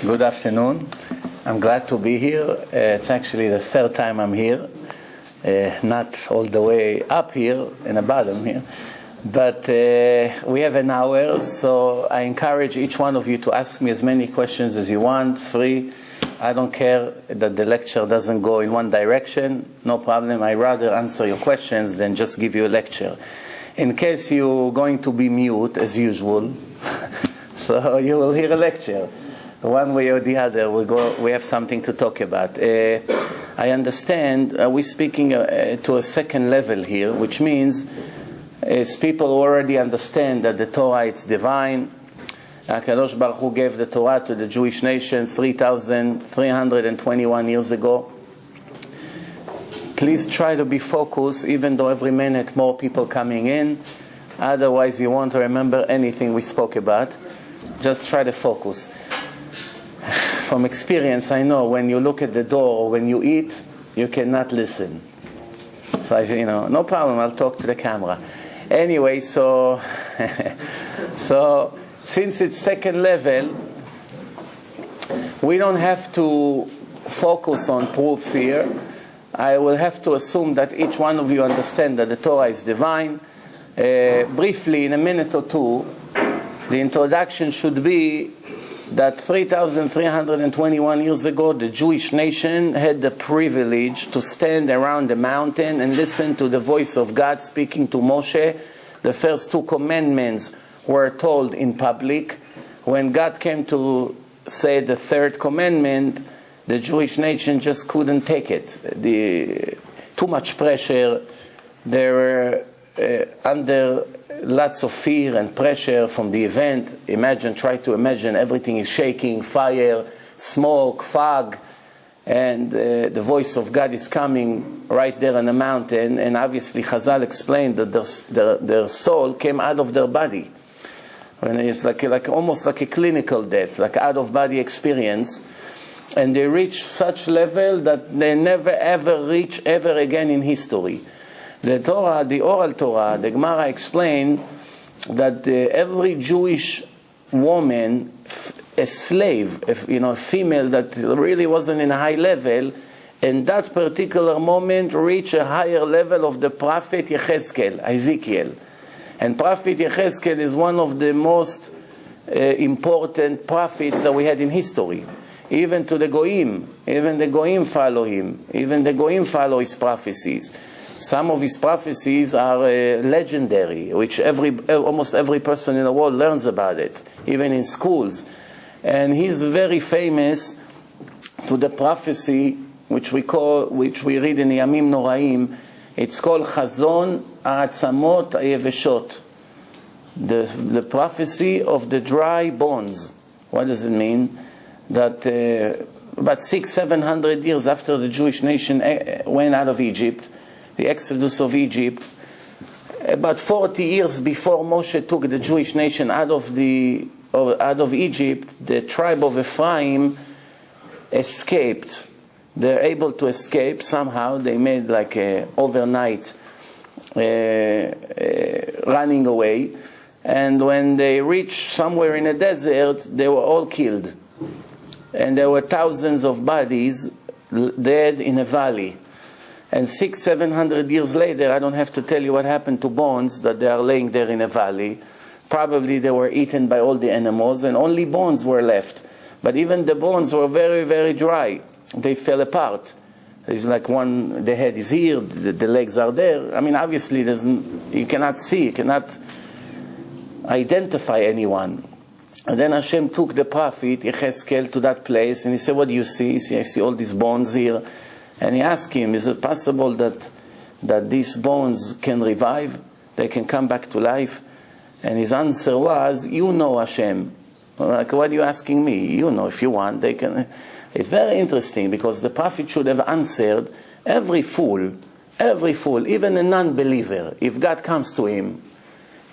Good afternoon. I'm glad to be here. It's actually the third time I'm here. Not all the way up here in the bottom here. But we have an hour, so I encourage each one of you to ask me as many questions as you want, free. I don't care that the lecture doesn't go in one direction. No problem. I'd rather answer your questions than just give you a lecture. In case you're going to be mute, as usual, so you will hear a lecture. One way or the other, we have something to talk about. I understand we're speaking to a second level here, which means as people already understand that the Torah is divine. HaKadosh Baruch Hu gave the Torah to the Jewish nation 3,321 years ago. Please try to be focused, even though every minute more people coming in. Otherwise you won't remember anything we spoke about. Just try to focus. From experience, I know when you look at the door or when you eat, you cannot listen. So no problem, I'll talk to the camera. Anyway, so since it's second level, we don't have to focus on proofs here. I will have to assume that each one of you understand that the Torah is divine. Briefly, in a minute or two, the introduction should be that 3,321 years ago, the Jewish nation had the privilege to stand around the mountain and listen to the voice of God speaking to Moshe. The first two commandments were told in public. When God came to say the third commandment, the Jewish nation just couldn't take it. Too much pressure. They were under lots of fear and pressure from the event. Try to imagine everything is shaking, fire, smoke, fog, and the voice of God is coming right there on the mountain. And obviously Chazal explained that their soul came out of their body. And it's like almost like a clinical death, like out-of-body experience. And they reached such level that they never ever reach ever again in history. The Torah, the oral Torah, the Gemara explained that every Jewish woman, a slave, a female that really wasn't in a high level, in that particular moment reached a higher level of the prophet Ezekiel. And prophet Ezekiel is one of the most important prophets that we had in history. Even to the Goyim, even the Goyim follow him. Even the Goyim follow his prophecies. Some of his prophecies are legendary, which almost every person in the world learns about it, even in schools. And he's very famous to the prophecy which we read in the Yamim Noraim. It's called Chazon Ha'atzamot Ha'yeveshot, the prophecy of the dry bones. What does it mean? That about 600-700 years after the Jewish nation went out of Egypt, the exodus of Egypt, about 40 years before Moshe took the Jewish nation out of Egypt, the tribe of Ephraim escaped. They're able to escape somehow. They made like a overnight running away. And when they reached somewhere in a desert, they were all killed. And there were thousands of bodies dead in a valley. And 600-700 years later, I don't have to tell you what happened to bones that they are laying there in a valley. Probably they were eaten by all the animals and only bones were left. But even the bones were very, very dry. They fell apart. There's like the head is here, the legs are there. Obviously you cannot see, you cannot identify anyone. And then Hashem took the prophet Yechezkel to that place and he said, what do you see? He said, I see all these bones here. And he asked him, is it possible that these bones can revive? They can come back to life? And his answer was, you know, Hashem. Like, what are you asking me? You know, if you want, they can. It's very interesting because the prophet should have answered, every fool, even a non-believer, if God comes to him,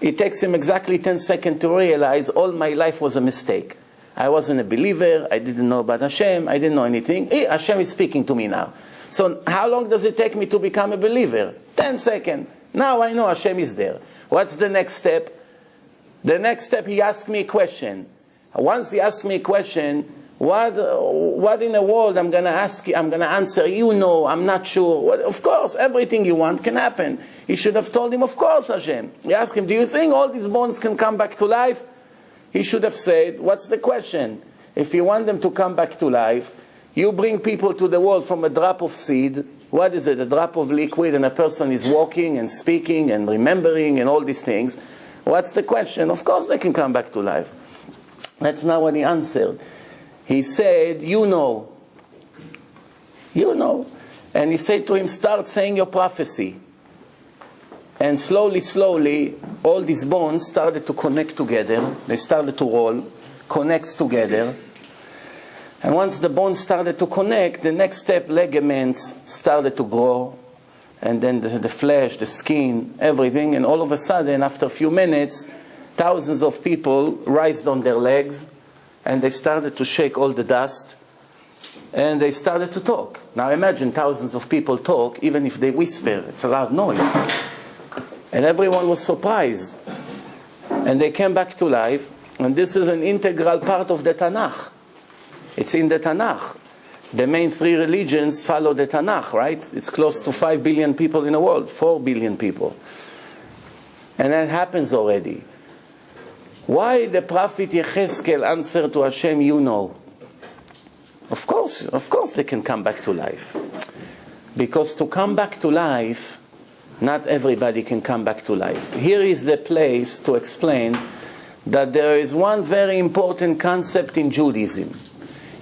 it takes him exactly 10 seconds to realize all my life was a mistake. I wasn't a believer, I didn't know about Hashem, I didn't know anything. Hashem is speaking to me now. So how long does it take me to become a believer? 10 seconds. Now I know Hashem is there. What's the next step? The next step, he asked me a question. Once he asked me a question, What in the world I'm going to ask you, I'm going to answer, you know, I'm not sure. Well, of course, everything you want can happen. He should have told him, of course, Hashem. He asked him, do you think all these bones can come back to life? He should have said, what's the question? If you want them to come back to life, you bring people to the world from a drop of seed. What is it? A drop of liquid, and a person is walking and speaking and remembering and all these things. What's the question? Of course they can come back to life. That's not what he answered. He said, you know. You know. And he said to him, start saying your prophecy. And slowly, slowly, all these bones started to connect together. They started to roll, connects together. And once the bones started to connect, the next step, ligaments started to grow. And then the flesh, the skin, everything. And all of a sudden, after a few minutes, thousands of people raised on their legs. And they started to shake all the dust. And they started to talk. Now imagine thousands of people talk, even if they whisper. It's a loud noise. And everyone was surprised. And they came back to life. And this is an integral part of the Tanakh. It's in the Tanakh. The main three religions follow the Tanakh, right? It's close to 5 billion people in the world. 4 billion people. And that happens already. Why the prophet Yechezkel answered to Hashem, you know? Of course they can come back to life. Because to come back to life, not everybody can come back to life. Here is the place to explain that there is one very important concept in Judaism.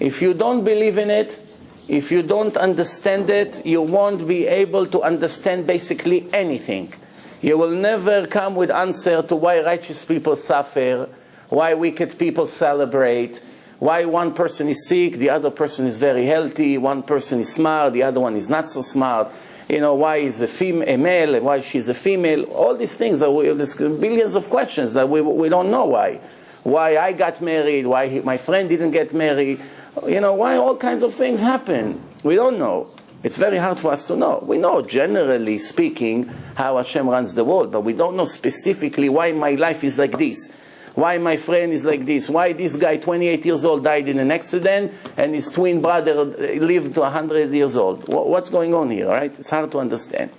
If you don't believe in it, if you don't understand it, you won't be able to understand basically anything. You will never come with answer to why righteous people suffer, why wicked people celebrate, why one person is sick, the other person is very healthy, one person is smart, the other one is not so smart. You know, why is a male and why she's a female. All these things, there's billions of questions that we don't know why. Why I got married, why my friend didn't get married. You know, why all kinds of things happen. We don't know. It's very hard for us to know. We know, generally speaking, how Hashem runs the world, but we don't know specifically why my life is like this, why my friend is like this, why this guy, 28 years old, died in an accident, and his twin brother lived to 100 years old. What's going on here, right? It's hard to understand.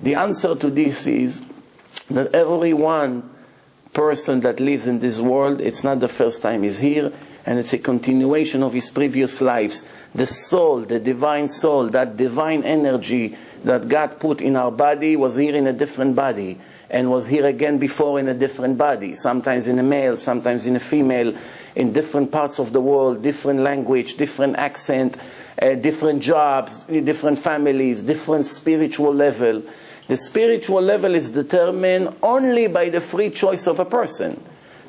The answer to this is that every one person that lives in this world, it's not the first time he's here, and it's a continuation of his previous lives. The soul, the divine soul, that divine energy that God put in our body was here in a different body and was here again before in a different body, sometimes in a male, sometimes in a female, in different parts of the world, different language, different accent, different jobs, different families, different spiritual level. The spiritual level is determined only by the free choice of a person.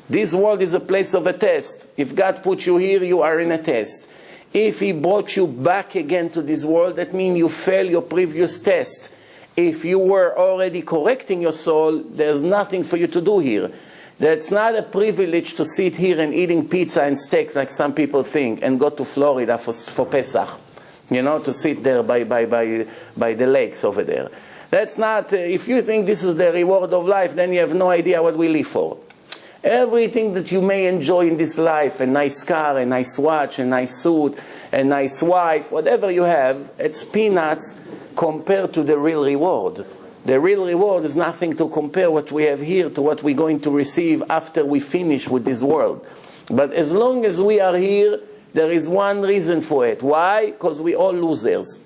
This world is a place of a test. If God put you here, you are in a test. If He brought you back again to this world, that means you failed your previous test. If you were already correcting your soul, there's nothing for you to do here. That's not a privilege to sit here and eating pizza and steaks like some people think and go to Florida for Pesach. You know, to sit there by the lakes over there. That's not, if you think this is the reward of life, then you have no idea what we live for. Everything that you may enjoy in this life, a nice car, a nice watch, a nice suit, a nice wife, whatever you have, it's peanuts compared to the real reward. The real reward is nothing to compare what we have here to what we're going to receive after we finish with this world. But as long as we are here, there is one reason for it. Why? Because we all losers.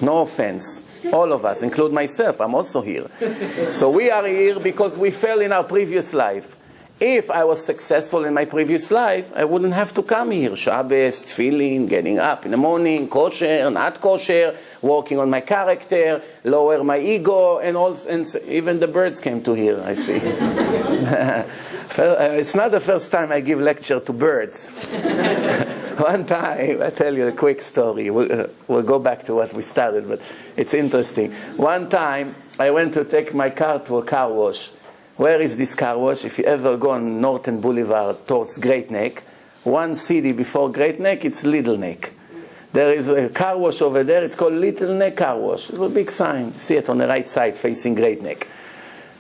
No offense. All of us, include myself, I'm also here. So we are here because we fell in our previous life. If I was successful in my previous life, I wouldn't have to come here. Shabbos, tefillin, getting up in the morning, kosher, not kosher, working on my character, lower my ego, and even the birds came to here, I see. It's not the first time I give lecture to birds. One time, I'll tell you a quick story. We'll go back to what we started, but it's interesting. One time, I went to take my car to a car wash. Where is this car wash? If you ever go on Norton Boulevard towards Great Neck, one city before Great Neck, it's Little Neck. There is a car wash over there, it's called Little Neck Car Wash. It's a big sign. See it on the right side facing Great Neck.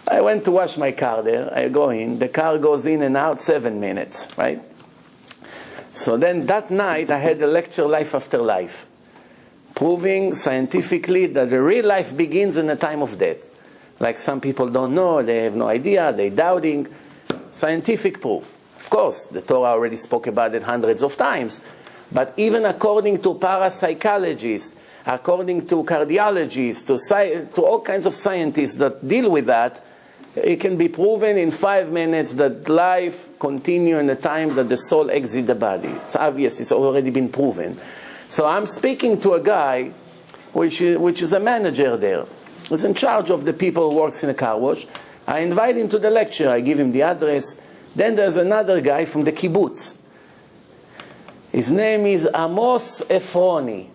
I went to wash my car there. I go in. The car goes in and out 7 minutes, right? So then that night I had a lecture, Life After Life, proving scientifically that the real life begins in the time of death. Like some people don't know, they have no idea, they're doubting. Scientific proof. Of course, the Torah already spoke about it hundreds of times. But even according to parapsychologists, according to cardiologists, to all kinds of scientists that deal with that, it can be proven in 5 minutes that life continues in the time that the soul exits the body. It's obvious, it's already been proven. So I'm speaking to a guy which is a manager there. He's in charge of the people who works in a car wash. I invite him to the lecture. I give him the address. Then there's another guy from the kibbutz. His name is Amos Efroni,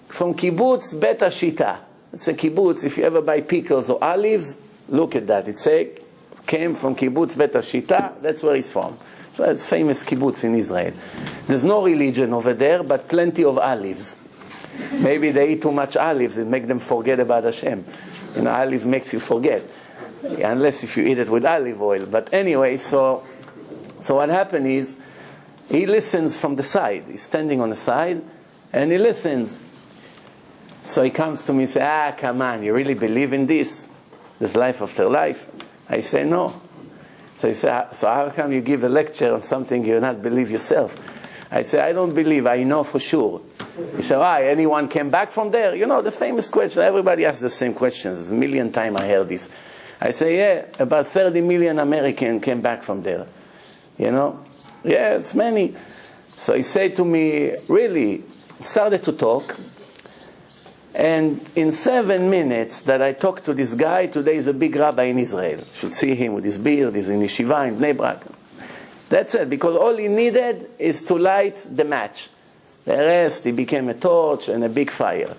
from kibbutz Bet Ashita. It's a kibbutz. If you ever buy pickles or olives, look at that. It came from kibbutz Bet Ashita. That's where he's from. So it's famous kibbutz in Israel. There's no religion over there, but plenty of olives. Maybe they eat too much olives. It makes them forget about Hashem. You know, olive makes you forget. Unless if you eat it with olive oil. But anyway, so what happened is, he listens from the side. He's standing on the side, and he listens. So he comes to me and says, come on, you really believe in this? This life after life? I say, no. So he said, so how come you give a lecture on something you not believe yourself? I say, I don't believe, I know for sure. He said, why, anyone came back from there? You know, the famous question, everybody asks the same questions. A million times I heard this. I say, yeah, about 30 million Americans came back from there. You know? Yeah, it's many. So he said to me, really, started to talk. And in 7 minutes that I talked to this guy, today is a big rabbi in Israel. You should see him with his beard, he's in yeshiva in Bnei Brak. That's it, because all he needed is to light the match. The rest, he became a torch and a big fire.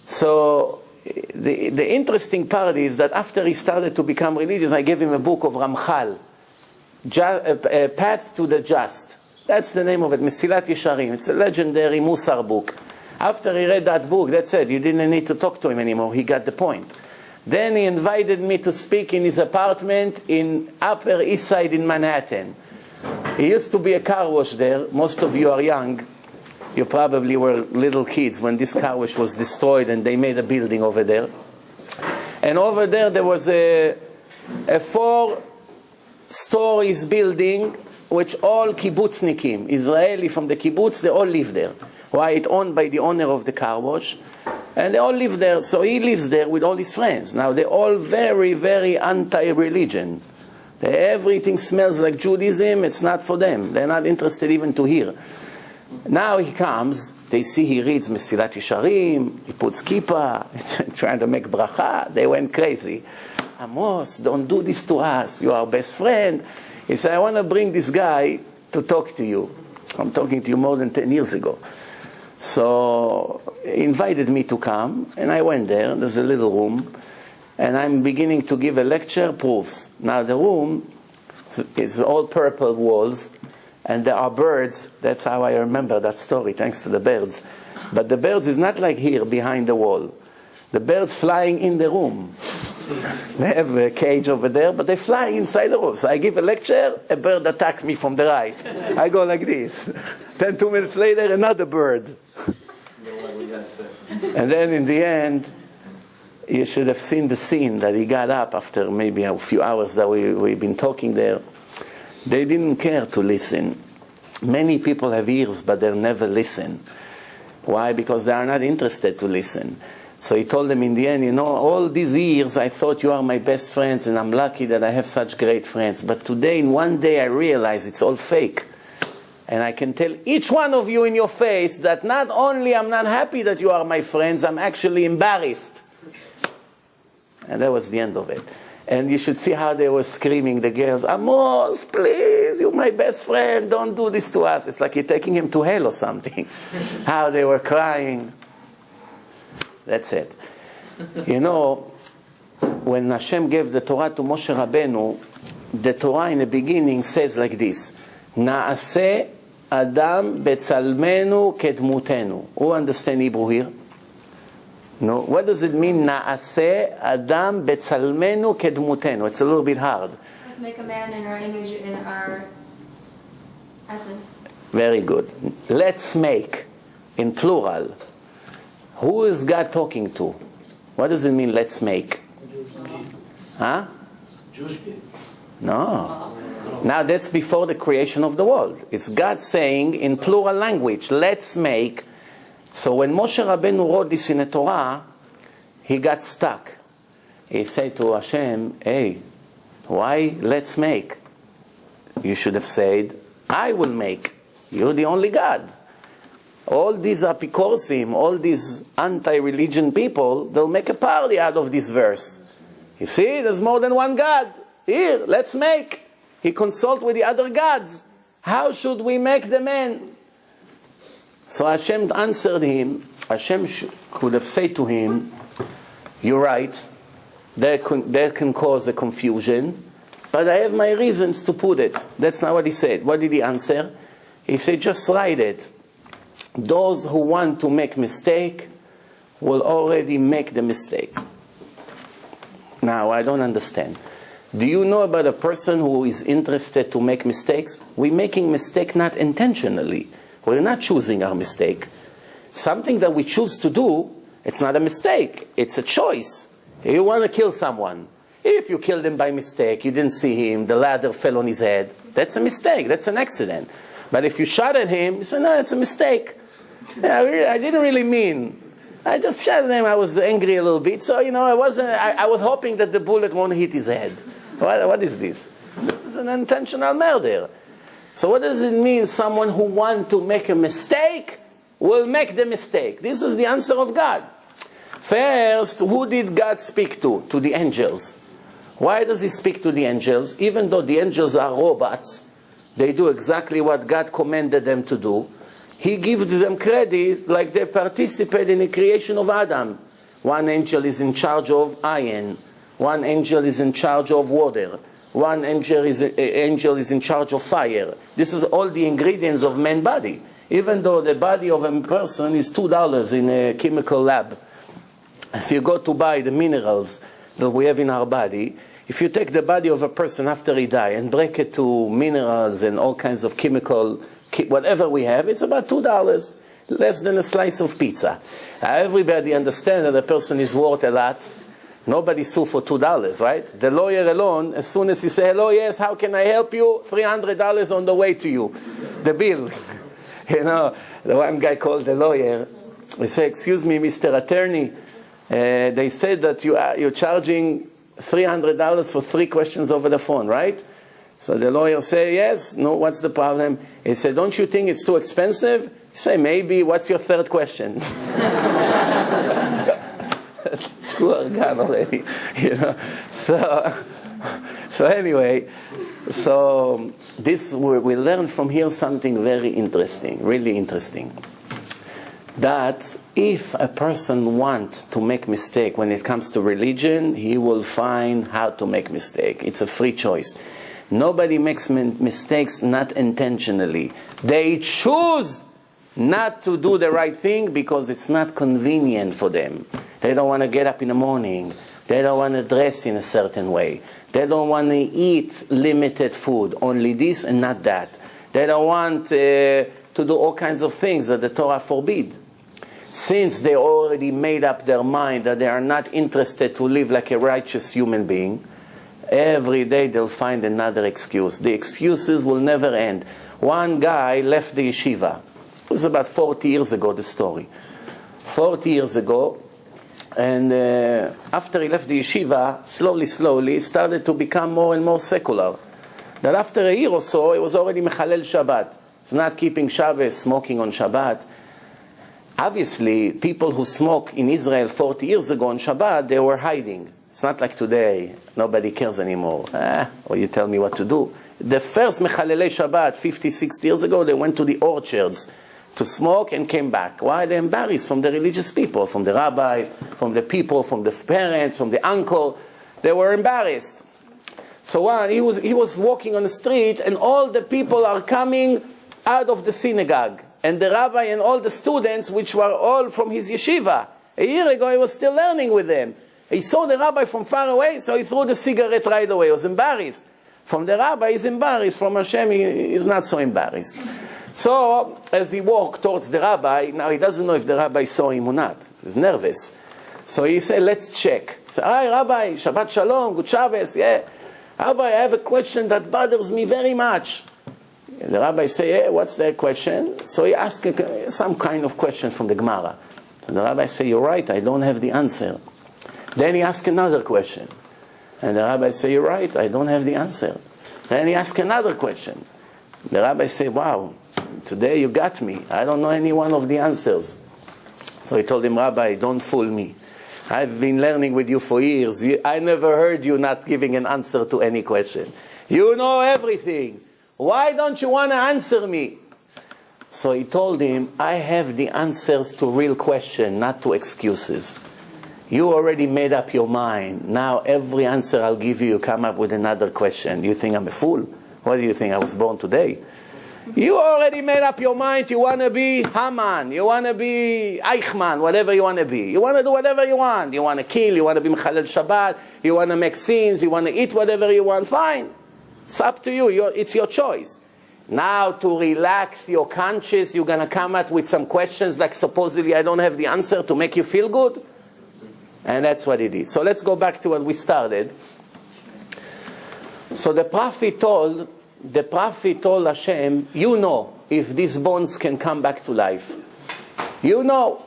So the interesting part is that after he started to become religious, I gave him a book of Ramchal, Path to the Just. That's the name of it, Mesilat Yesharim. It's a legendary Musar book. After he read that book, that's it. You didn't need to talk to him anymore. He got the point. Then he invited me to speak in his apartment in Upper East Side in Manhattan. He used to be a car wash there. Most of you are young. You probably were little kids when this car wash was destroyed and they made a building over there. And over there was a 4 stories building which all kibbutznikim, Israeli from the kibbutz, they all live there. Why? It's owned by the owner of the car wash. And they all live there. So he lives there with all his friends. Now they're all very, very anti-religion. Everything smells like Judaism. It's not for them. They're not interested even to hear. Now he comes. They see he reads Mesilat Yesharim. He puts kippah. Trying to make bracha. They went crazy. Amos, don't do this to us. You are our best friend. He said, I want to bring this guy to talk to you. I'm talking to you more than 10 years ago. So he invited me to come, and I went there. There's a little room, and I'm beginning to give a lecture, proofs. Now the room is all purple walls, and there are birds. That's how I remember that story, thanks to the birds. But the birds is not like here, behind the wall. The birds flying in the room. They have a cage over there, but they fly inside the room. So I give a lecture, a bird attacks me from the right. I go like this. Then 2 minutes later, another bird. And then in the end, you should have seen the scene that he got up after maybe a few hours that we've been talking there. They didn't care to listen. Many people have ears, but they'll never listen. Why? Because they are not interested to listen. So he told them in the end, you know, all these years I thought you are my best friends, and I'm lucky that I have such great friends. But today, in one day, I realize it's all fake. And I can tell each one of you in your face that not only I'm not happy that you are my friends, I'm actually embarrassed. And that was the end of it. And you should see how they were screaming, the girls, Amos, please, you're my best friend, don't do this to us. It's like you're taking him to hell or something. How they were crying. That's it. You know, when Hashem gave the Torah to Moshe Rabbeinu, the Torah in the beginning says like this, Na'aseh Adam betzalmenu kedmutenu. Who understand Hebrew here? No. What does it mean, Na'aseh Adam betzalmenu kedmutenu? It's a little bit hard. Let's make a man in our image, in our essence. Very good. Let's make, in plural. Who is God talking to? What does it mean, let's make? Huh? Jewish people. No. Now that's before the creation of the world. It's God saying in plural language, let's make. So when Moshe Rabbeinu wrote this in the Torah, he got stuck. He said to Hashem, hey, why let's make? You should have said, I will make. You're the only God. All these apikorsim, all these anti-religion people, they'll make a party out of this verse. You see, there's more than one God. Here, let's make. He consult with the other gods. How should we make the man? So Hashem answered him. Hashem could have said to him, you're right, that can cause a confusion, but I have my reasons to put it. That's not what he said. What did he answer? He said, just write it. Those who want to make mistake will already make the mistake. Now, I don't understand. Do you know about a person who is interested to make mistakes? We're making mistake not intentionally. We're not choosing our mistake. Something that we choose to do, it's not a mistake. It's a choice. You want to kill someone. If you killed him by mistake, you didn't see him, the ladder fell on his head, that's a mistake, that's an accident. But if you shot at him, you say, no, it's a mistake. Yeah, I didn't really mean. I just shot at him, I was angry a little bit, so, I was hoping that the bullet won't hit his head. What is this? This is an intentional murder. So what does it mean, someone who wants to make a mistake will make the mistake? This is the answer of God. First, who did God speak to? To the angels. Why does he speak to the angels? Even though the angels are robots, they do exactly what God commanded them to do. He gives them credit like they participate in the creation of Adam. One angel is in charge of iron. One angel is in charge of water. One angel is in charge of fire. This is all the ingredients of man's body. Even though the body of a person is $2 in a chemical lab. If you go to buy the minerals that we have in our body, if you take the body of a person after he died and break it to minerals and all kinds of chemical, whatever we have, it's about $2, less than a slice of pizza. Everybody understands that a person is worth a lot. Nobody sue for $2, right? The lawyer alone, as soon as you say, hello, yes, how can I help you? $300 on the way to you. The bill. The one guy called the lawyer. He said, excuse me, Mr. Attorney, they said that you're charging $300 for 3 questions over the phone, right? So the lawyer said, yes. No, what's the problem? He said, don't you think it's too expensive? He said, maybe. What's your 3rd question? 2 are gone already. So anyway, this we learn from here something very interesting, really interesting. That if a person wants to make mistake when it comes to religion, he will find how to make mistake. It's a free choice. Nobody makes mistakes not intentionally. They choose not to do the right thing because it's not convenient for them. They don't want to get up in the morning. They don't want to dress in a certain way. They don't want to eat limited food, only this and not that. They don't want to do all kinds of things that the Torah forbids. Since they already made up their mind that they are not interested to live like a righteous human being, every day they'll find another excuse. The excuses will never end. One guy left the yeshiva. It was about 40 years ago, the story. 40 years ago. And after he left the yeshiva, slowly, started to become more and more secular. That after a year or so, he was already mechalel Shabbat. He's not keeping Shabbos, smoking on Shabbat. Obviously, people who smoke in Israel 40 years ago on Shabbat, they were hiding. It's not like today. Nobody cares anymore. Or you tell me what to do. The first mechalelei Shabbat, 50, 60 years ago, they went to the orchards to smoke and came back. Why? They're embarrassed from the religious people, from the rabbis, from the people, from the parents, from the uncle. They were embarrassed. So he was walking on the street and all the people are coming out of the synagogue. And the rabbi and all the students, which were all from his yeshiva. A year ago he was still learning with them. He saw the rabbi from far away, so he threw the cigarette right away. He was embarrassed. From the rabbi he's embarrassed. From Hashem he's not so embarrassed. So, as he walked towards the rabbi, now he doesn't know if the rabbi saw him or not. He's nervous. So he said, let's check. So, hi, Rabbi, Shabbat Shalom, good Shabbos, yeah. Rabbi, I have a question that bothers me very much. And the rabbi said, yeah, what's the question? So he asked some kind of question from the Gemara. So the rabbi said, you're right, I don't have the answer. Then he asked another question. And the rabbi said, you're right, I don't have the answer. Then he asked another question. The rabbi said, wow, today you got me. I don't know any one of the answers. So he told him, Rabbi, don't fool me. I've been learning with you for years. I never heard you not giving an answer to any question. You know everything. Why don't you want to answer me? So he told him, I have the answers to real questions, not to excuses. You already made up your mind. Now every answer I'll give you, you come up with another question. You think I'm a fool? What do you think? I was born today? You already made up your mind. You want to be Haman. You want to be Eichmann, whatever you want to be. You want to do whatever you want. You want to kill. You want to be Mechalel Shabbat. You want to make sins. You want to eat whatever you want. Fine. It's up to you. It's your choice. Now to relax your conscience, you're going to come up with some questions like supposedly I don't have the answer to make you feel good. And that's what he did. So let's go back to what we started. So the prophet told Hashem, you know if these bones can come back to life. You know.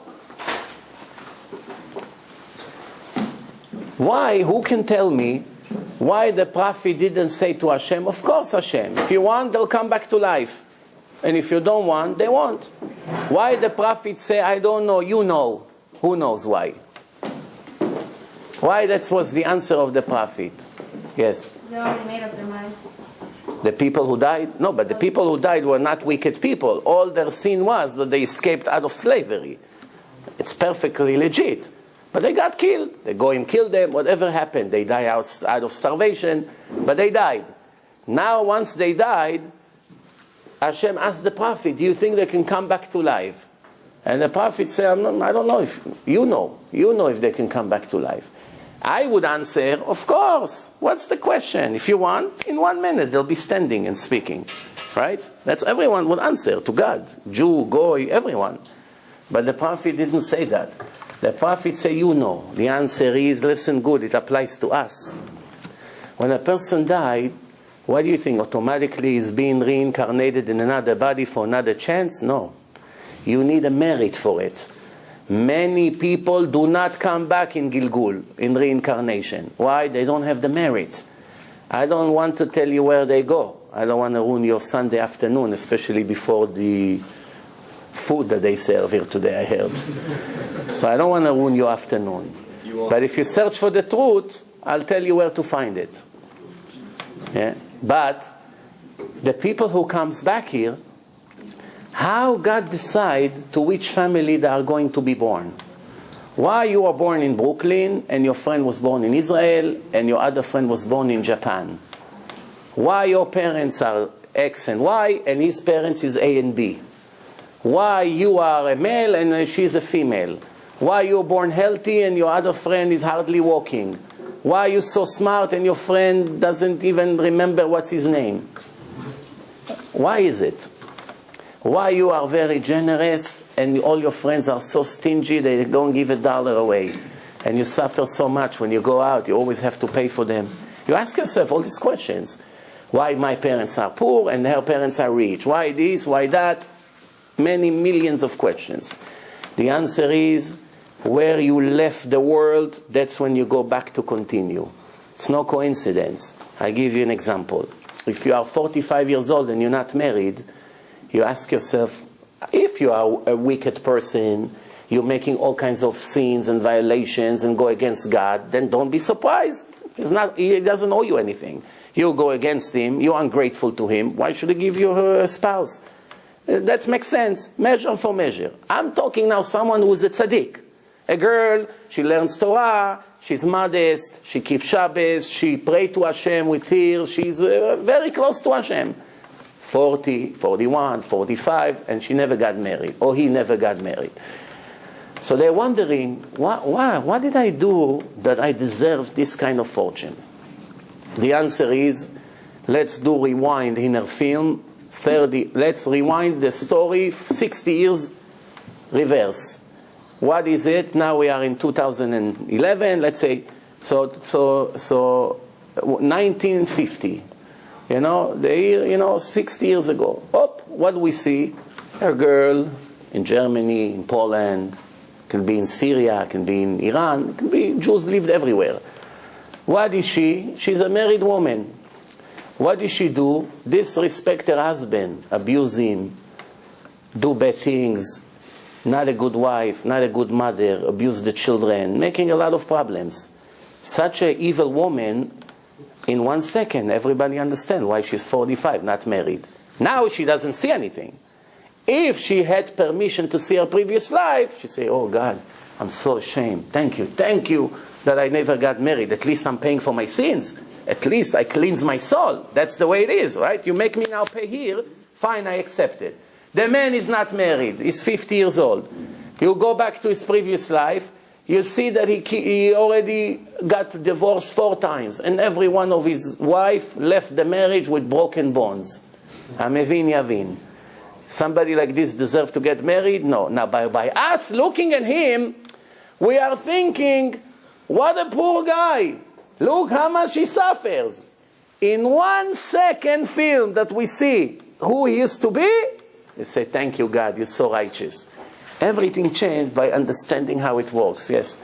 Why? Who can tell me why the prophet didn't say to Hashem, of course Hashem, if you want, they'll come back to life. And if you don't want, they won't. Why the prophet say, I don't know, you know. Who knows why? Why? That was the answer of the prophet. Yes? They already made up their mind. The people who died? No, but the people who died were not wicked people. All their sin was that they escaped out of slavery. It's perfectly legit. But they got killed. The Goyim killed them. Whatever happened, they died out of starvation. But they died. Now, once they died, Hashem asked the prophet, do you think they can come back to life? And the prophet said, I don't know if you know. You know if they can come back to life. I would answer, of course. What's the question? If you want, in 1 minute they'll be standing and speaking. Right? That's everyone would answer to God. Jew, Goy, everyone. But the prophet didn't say that. The prophet said, you know. The answer is, listen good, it applies to us. When a person died, what do you think? Automatically is being reincarnated in another body for another chance? No. You need a merit for it. Many people do not come back in Gilgul, in reincarnation. Why? They don't have the merit. I don't want to tell you where they go. I don't want to ruin your Sunday afternoon, especially before the food that they serve here today, I heard. So I don't want to ruin your afternoon. But if you search for the truth, I'll tell you where to find it. Yeah? But the people who comes back here, how God decide to which family they are going to be born? Why you were born in Brooklyn and your friend was born in Israel and your other friend was born in Japan? Why your parents are X and Y and his parents is A and B? Why you are a male and she's a female? Why you were born healthy and your other friend is hardly walking? Why you so smart and your friend doesn't even remember what's his name? Why is it? Why you are very generous and all your friends are so stingy they don't give $1 away? And you suffer so much when you go out, you always have to pay for them. You ask yourself all these questions. Why my parents are poor and her parents are rich? Why this, why that? Many millions of questions. The answer is, where you left the world, that's when you go back to continue. It's no coincidence. I give you an example. If you are 45 years old and you're not married, you ask yourself, if you are a wicked person, you're making all kinds of sins and violations and go against God, then don't be surprised. He doesn't owe you anything. You go against him, you're ungrateful to him, why should he give you a spouse? That makes sense. Measure for measure. I'm talking now someone who's a tzaddik. A girl, she learns Torah, she's modest, she keeps Shabbos, she prays to Hashem with tears, she's very close to Hashem. 40, 41, 45, and she never got married, or he never got married. So they're wondering, what did I do that I deserve this kind of fortune? The answer is, let's do rewind in her film 30. Let's rewind the story 60 years reverse. What is it? Now we are in 2011, let's say, so 1950. You know, the year, 60 years ago. What do we see? A girl in Germany, in Poland, can be in Syria, can be in Iran, can be Jews lived everywhere. What is she? She's a married woman. What does she do? Disrespect her husband, abuse him, do bad things, not a good wife, not a good mother, abuse the children, making a lot of problems. Such an evil woman, in 1 second, everybody understands why she's 45, not married. Now she doesn't see anything. If she had permission to see her previous life, she'd say, oh God, I'm so ashamed. Thank you that I never got married. At least I'm paying for my sins. At least I cleanse my soul. That's the way it is, right? You make me now pay here, fine, I accept it. The man is not married. He's 50 years old. You go back to his previous life, you see that he already got divorced 4 times, and every one of his wife left the marriage with broken bones. Hamevin Yavin. Somebody like this deserves to get married? No. Now, by us looking at him, we are thinking, what a poor guy. Look how much he suffers. In 1 second film that we see who he used to be, we say, thank you, God, you're so righteous. Everything changed by understanding how it works. Yes?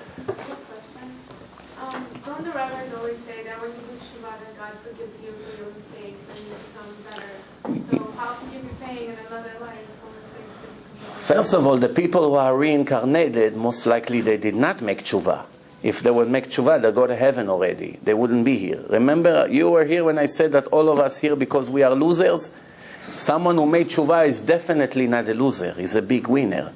Don't the rabbis always say that when you do Shabbat, that God forgives you for your mistakes and you become better? So how can you be paying in another life for mistakes that you can do? First of all, the people who are reincarnated, most likely they did not make tshuva. If they would make tshuva, they'd go to heaven already. They wouldn't be here. Remember, you were here when I said that all of us here because we are losers? Someone who made tshuva is definitely not a loser. He's a big winner.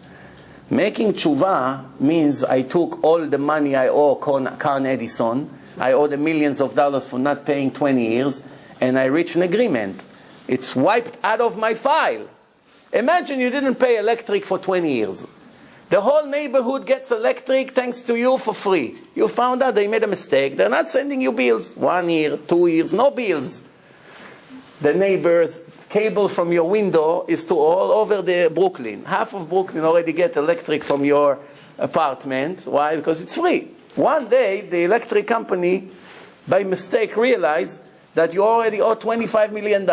Making tshuva means I took all the money I owe Carn Edison. I owe the millions of dollars for not paying 20 years, and I reached an agreement. It's wiped out of my file. Imagine you didn't pay electric for 20 years. The whole neighborhood gets electric thanks to you for free. You found out they made a mistake. They're not sending you bills. 1 year, 2 years, no bills. The neighbors' cable from your window is to all over the Brooklyn. Half of Brooklyn already get electric from your apartment. Why? Because it's free. One day, the electric company, by mistake, realized that you already owe $25 million.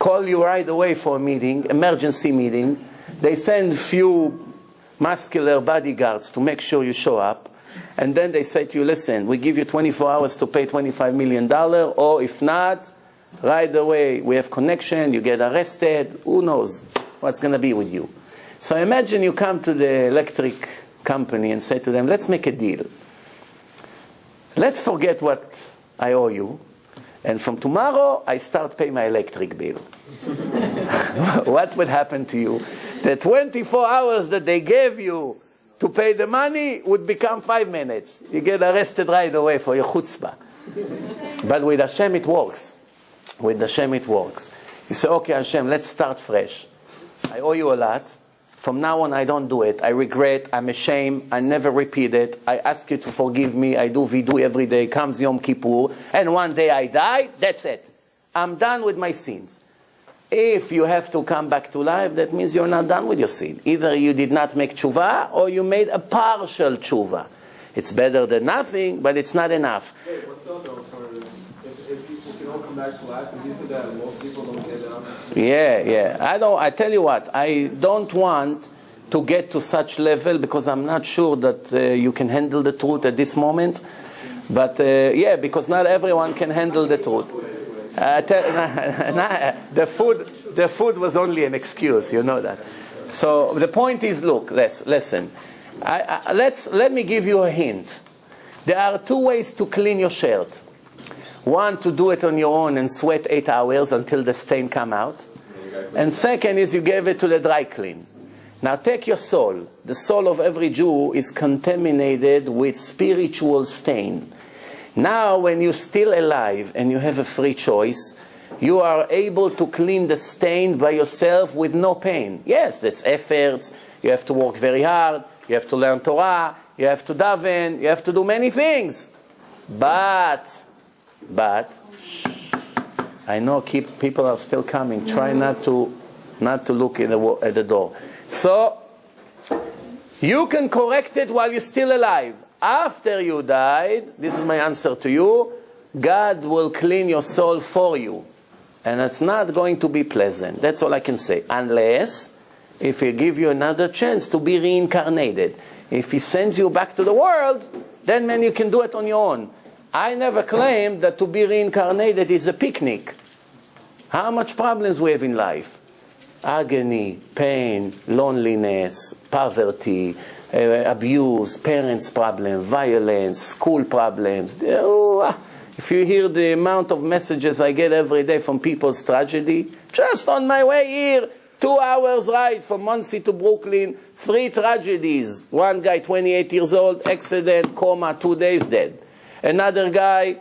Call you right away for a meeting, emergency meeting. They send few muscular bodyguards to make sure you show up. And then they say to you, listen, we give you 24 hours to pay $25 million, or if not, right away, we have connection, you get arrested, who knows what's going to be with you. So imagine you come to the electric company and say to them, let's make a deal. Let's forget what I owe you, and from tomorrow, I start paying my electric bill. What would happen to you? The 24 hours that they gave you to pay the money would become 5 minutes. You get arrested right away for your chutzpah. But with Hashem it works. With Hashem it works. You say, okay, Hashem, let's start fresh. I owe you a lot. From now on, I don't do it. I regret. I'm ashamed. I never repeat it. I ask you to forgive me. I do vidu every day. Comes Yom Kippur. And one day I die. That's it. I'm done with my sins. If you have to come back to life, that means you're not done with your sin. Either you did not make tshuva, or you made a partial tshuva. It's better than nothing, but it's not enough. Hey, what's the other alternative? If you don't come back to life, because you said that most people don't get that opportunity. Yeah. I tell you what, I don't want to get to such level, because I'm not sure that you can handle the truth at this moment. But because not everyone can handle the truth. The food was only an excuse, you know that. So the point is, look, listen. Let me give you a hint. There are 2 ways to clean your shirt. One, to do it on your own and sweat 8 hours until the stain come out. And second is you give it to the dry clean. Now take your soul. The soul of every Jew is contaminated with spiritual stain. Now, when you're still alive and you have a free choice, you are able to clean the stain by yourself with no pain. Yes, that's effort. You have to work very hard. You have to learn Torah. You have to daven. You have to do many things. But, I know people are still coming. Try not to look at the door. So, you can correct it while you're still alive. After you died, this is my answer to you, God will clean your soul for you. And it's not going to be pleasant. That's all I can say. Unless, if He give you another chance to be reincarnated. If He sends you back to the world, then man, you can do it on your own. I never claimed that to be reincarnated is a picnic. How much problems we have in life? Agony, pain, loneliness, poverty, abuse, parents' problems, violence, school problems. If you hear the amount of messages I get every day from people's tragedy, just on my way here, 2 hours ride from Muncie to Brooklyn, 3 tragedies. One guy, 28 years old, accident, coma, 2 days dead. Another guy,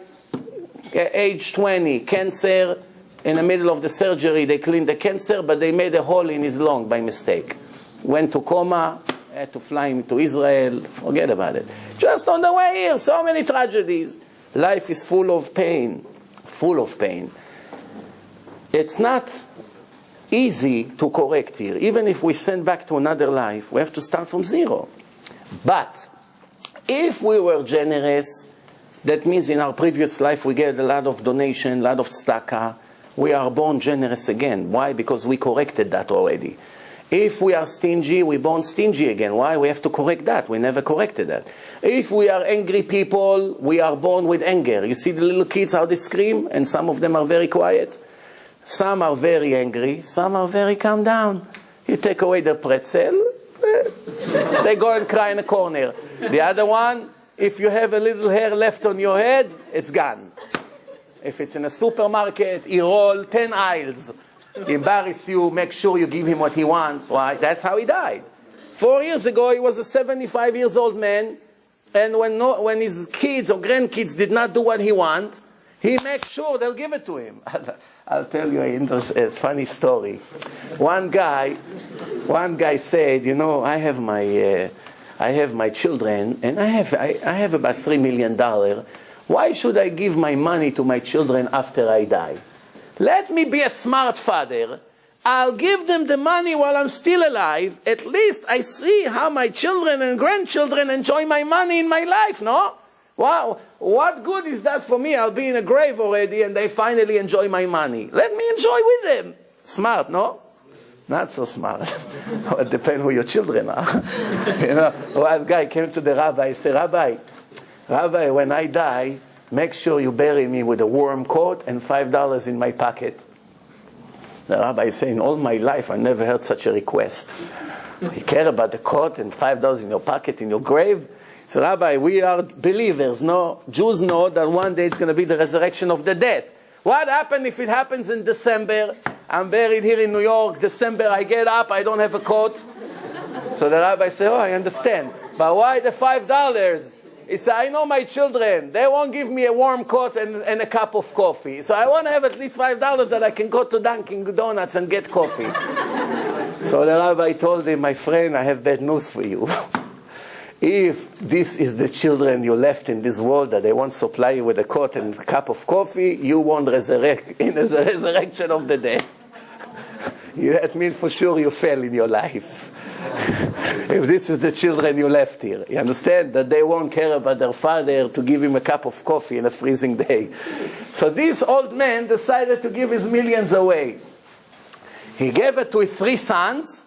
age 20, cancer. In the middle of the surgery, they cleaned the cancer, but they made a hole in his lung by mistake. Went to coma, had to fly him to Israel. Forget about it. Just on the way here, so many tragedies. Life is full of pain. Full of pain. It's not easy to correct here. Even if we send back to another life, we have to start from zero. But if we were generous, that means in our previous life we get a lot of donation, a lot of tzedakah. We are born generous again. Why? Because we corrected that already. If we are stingy, we're born stingy again. Why? We have to correct that. We never corrected that. If we are angry people, we are born with anger. You see the little kids, how they scream? And some of them are very quiet. Some are very angry. Some are very calm down. You take away the pretzel, they go and cry in a corner. The other one, if you have a little hair left on your head, it's gone. If it's in a supermarket, he roll 10 aisles. He embarrass you, make sure you give him what he wants. Why? That's how he died. 4 years ago, he was a 75 years old man, and when his kids or grandkids did not do what he want, he makes sure they'll give it to him. I'll tell you a funny story. One guy said, you know, I have my children, and I have about $3 million. Why should I give my money to my children after I die? Let me be a smart father. I'll give them the money while I'm still alive. At least I see how my children and grandchildren enjoy my money in my life, no? Wow, what good is that for me? I'll be in a grave already and they finally enjoy my money. Let me enjoy with them. Smart, no? Not so smart. It depends who your children are. You know, one guy came to the rabbi and said, Rabbi, when I die, make sure you bury me with a warm coat and $5 in my pocket. The rabbi is saying, all my life I never heard such a request. You care about the coat and $5 in your pocket in your grave? So Rabbi, we are believers, no? Jews know that one day it's going to be the resurrection of the dead. What happens if it happens in December? I'm buried here in New York. December, I get up, I don't have a coat. So the rabbi said, I understand. But why the $5? He said, I know my children. They won't give me a warm coat and a cup of coffee. So I want to have at least $5 that I can go to Dunkin' Donuts and get coffee. So the rabbi told him, my friend, I have bad news for you. If this is the children you left in this world that they won't supply you with a coat and a cup of coffee, you won't resurrect in the resurrection of the dead. That means for sure you fail in your life. If this is the children you left here, you understand that they won't care about their father to give him a cup of coffee in a freezing day. So this old man decided to give his millions away. He gave it to his 3 sons.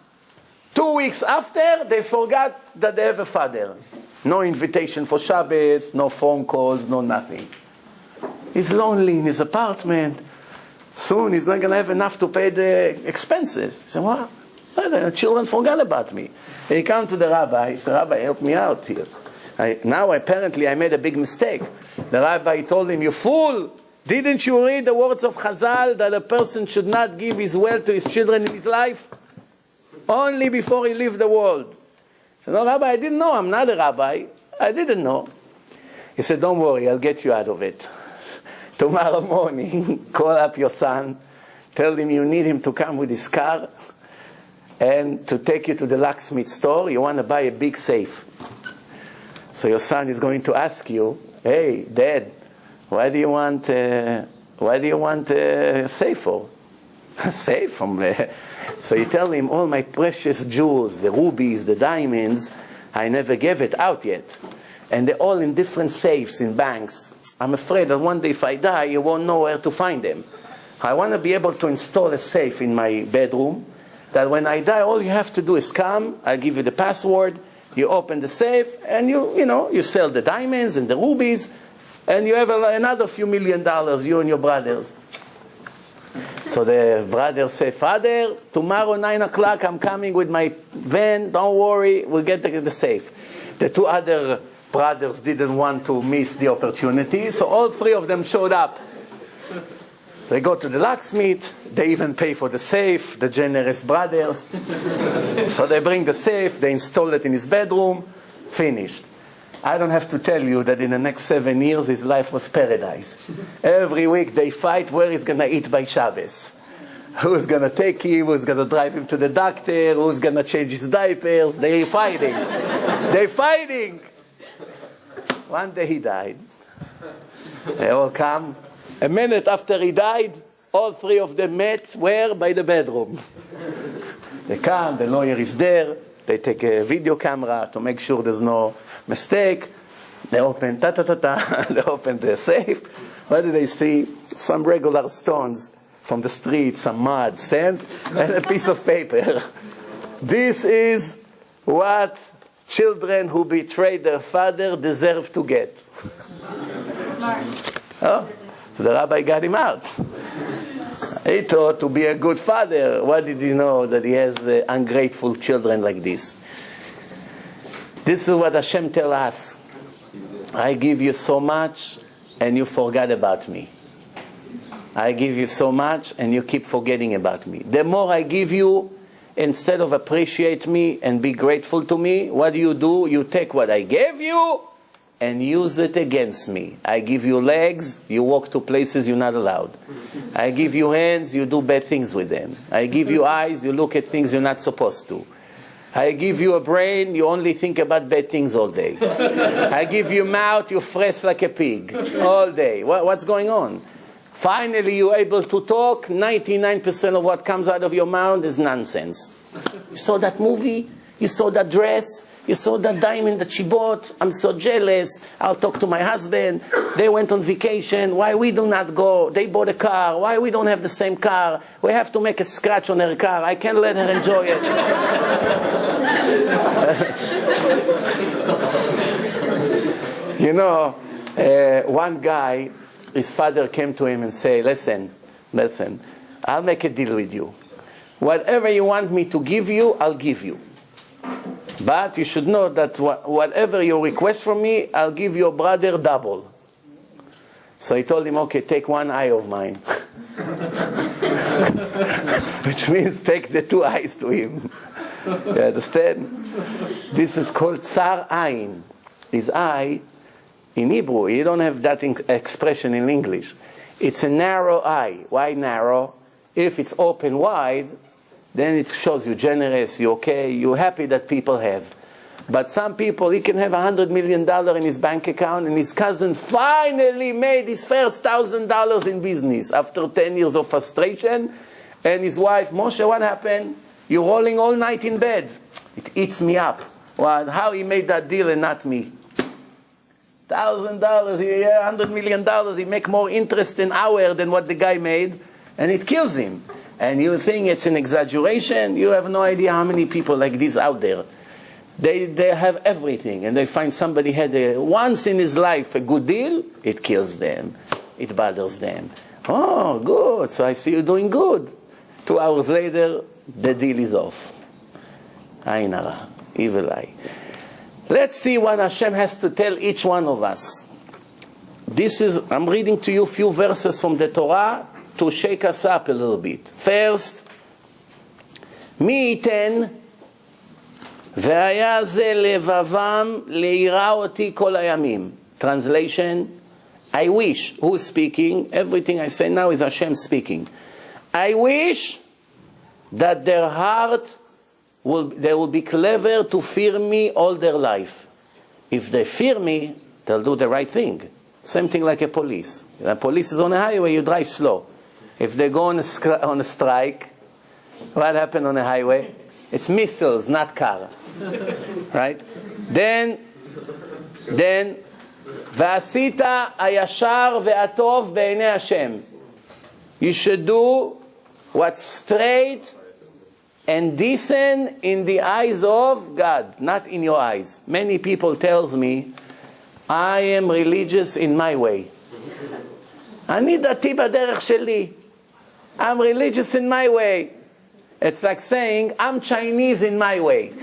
2 weeks after, they forgot that they have a father. No invitation for Shabbos, no phone calls, no nothing. He's lonely in his apartment. Soon he's not going to have enough to pay the expenses. He said, what? The children forgot about me. He came to the rabbi. He said, Rabbi, help me out here. Now apparently I made a big mistake. The rabbi told him, you fool! Didn't you read the words of Chazal that a person should not give his wealth to his children in his life? Only before he leaves the world. He said, no, Rabbi, I didn't know. I'm not a rabbi. I didn't know. He said, don't worry, I'll get you out of it. Tomorrow morning, call up your son. Tell him you need him to come with his car and to take you to the locksmith store. You want to buy a big safe. So your son is going to ask you, hey, Dad, why do you want Why do you want a safe for? Safe from So you tell him, all my precious jewels, the rubies, the diamonds, I never gave it out yet. And they're all in different safes in banks. I'm afraid that one day if I die, you won't know where to find them. I want to be able to install a safe in my bedroom, that when I die, all you have to do is come, I'll give you the password, you open the safe, and you sell the diamonds and the rubies, and you have another few $1 million, you and your brothers. So the brothers say, Father, tomorrow 9 o'clock I'm coming with my van, don't worry, we'll get the safe. The 2 other brothers didn't want to miss the opportunity, so all 3 of them showed up. So they go to the locksmith, they even pay for the safe, the generous brothers. So they bring the safe, they install it in his bedroom, finished. I don't have to tell you that in the next 7 years his life was paradise. Every week they fight where he's going to eat by Shabbos. Who's going to take him, who's going to drive him to the doctor, who's going to change his diapers. They're fighting. They're fighting. One day he died. They all come. A minute after he died, all 3 of them met where? By the bedroom. They come, the lawyer is there. They take a video camera to make sure there's no mistake. They open they open the safe. What do they see? Some regular stones from the street, some mud, sand, and a piece of paper. This is what children who betrayed their father deserve to get. Smart. Oh, the rabbi got him out. He thought to be a good father. What did he know? That he has ungrateful children like this. This is what Hashem tells us. I give you so much and you forgot about me. I give you so much and you keep forgetting about me. The more I give you, instead of appreciate me and be grateful to me, what do? You take what I gave you and use it against me. I give you legs, you walk to places you're not allowed. I give you hands, you do bad things with them. I give you eyes, you look at things you're not supposed to. I give you a brain, you only think about bad things all day. I give you mouth, you fresh like a pig all day. What's going on? Finally, you're able to talk. 99% of what comes out of your mouth is nonsense. You saw that movie? You saw that dress? You saw that diamond that she bought? I'm so jealous. I'll talk to my husband. They went on vacation. Why we do not go? They bought a car. Why we don't have the same car? We have to make a scratch on her car. I can't let her enjoy it. One guy, his father came to him and said, listen, I'll make a deal with you. Whatever you want me to give you, I'll give you. But you should know that whatever you request from me, I'll give your brother double. So he told him, okay, take 1 eye of mine. Which means take the 2 eyes to him. You understand? This is called tsar ayin. His eye, in Hebrew, you don't have that expression in English. It's a narrow eye. Why narrow? If it's open wide, then it shows you generous, you're okay, you're happy that people have. But some people, he can have $100 million in his bank account, and his cousin finally made his first $1,000 in business after 10 years of frustration. And his wife, Moshe, what happened? You're rolling all night in bed. It eats me up. Well, how he made that deal and not me? $1,000, $100 million, he make more interest an hour than what the guy made, and it kills him. And you think it's an exaggeration? You have no idea how many people like this out there. They have everything, and they find somebody had once in his life a good deal, it kills them. It bothers them. Oh, good, so I see you doing good. 2 hours later, the deal is off. Ayin hara, evil eye. Let's see what Hashem has to tell each one of us. I'm reading to you a few verses from the Torah to shake us up a little bit. First, מי ייתן והיה זה לבבם ליראה אותי כל הימים. Translation, I wish. Who's speaking? Everything I say now is Hashem speaking. I wish that their heart they will be clever to fear me all their life. If they fear me, they'll do the right thing. Same thing like a police. The police is on a highway, you drive slow. If they go on a strike, what happened on a highway? It's missiles, not car. Right? Then, ועשית הישר והטוב בעיני השם. You should do what's straight and decent in the eyes of God, not in your eyes. Many people tells me, I am religious in my way. אני דתי בדרך שלי. I'm religious in my way. It's like saying, I'm Chinese in my way.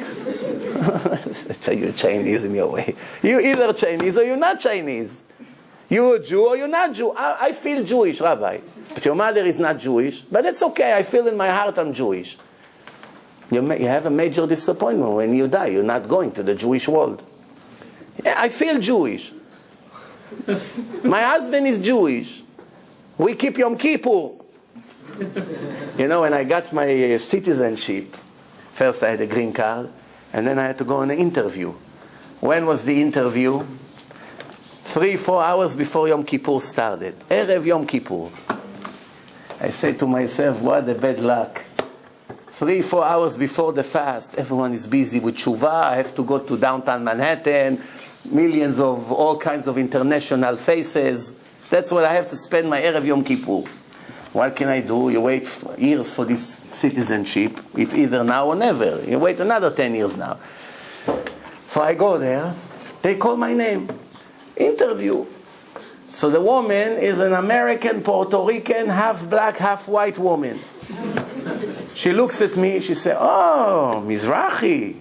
You're Chinese in your way. You're either Chinese or you're not Chinese. You're a Jew or you're not Jew. I feel Jewish, Rabbi. But your mother is not Jewish. But it's okay. I feel in my heart I'm Jewish. You have a major disappointment when you die. You're not going to the Jewish world. Yeah, I feel Jewish. My husband is Jewish. We keep Yom Kippur. You know, when I got my citizenship, first I had a green card, and then I had to go on an interview. When was the interview? 3-4 hours before Yom Kippur started. Erev Yom Kippur. I said to myself, what a bad luck. 3-4 hours before the fast, everyone is busy with Shuvah. I have to go to downtown Manhattan, millions of all kinds of international faces. That's what I have to spend my Erev Yom Kippur. What can I do? You wait years for this citizenship. It's either now or never. You wait another 10 years now. So I go there. They call my name. Interview. So the woman is an American, Puerto Rican, half black, half white woman. She looks at me. She says, oh, Mizrachi,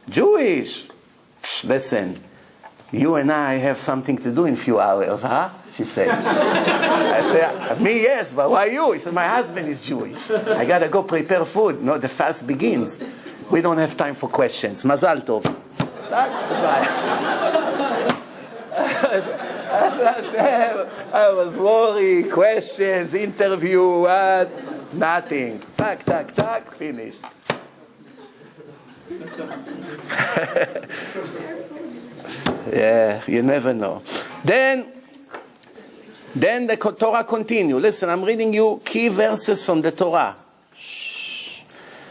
Jewish. Listen, you and I have something to do in a few hours, huh? She said. I said, me, yes, but why you? She said, my husband is Jewish. I got to go prepare food. No, the fast begins. We don't have time for questions. Mazal tov. I was worried. Questions, interview, what? Nothing. Tack, tack, tack, finished. Yeah, you never know. Then the Torah continue. Listen, I'm reading you key verses from the Torah. Shh.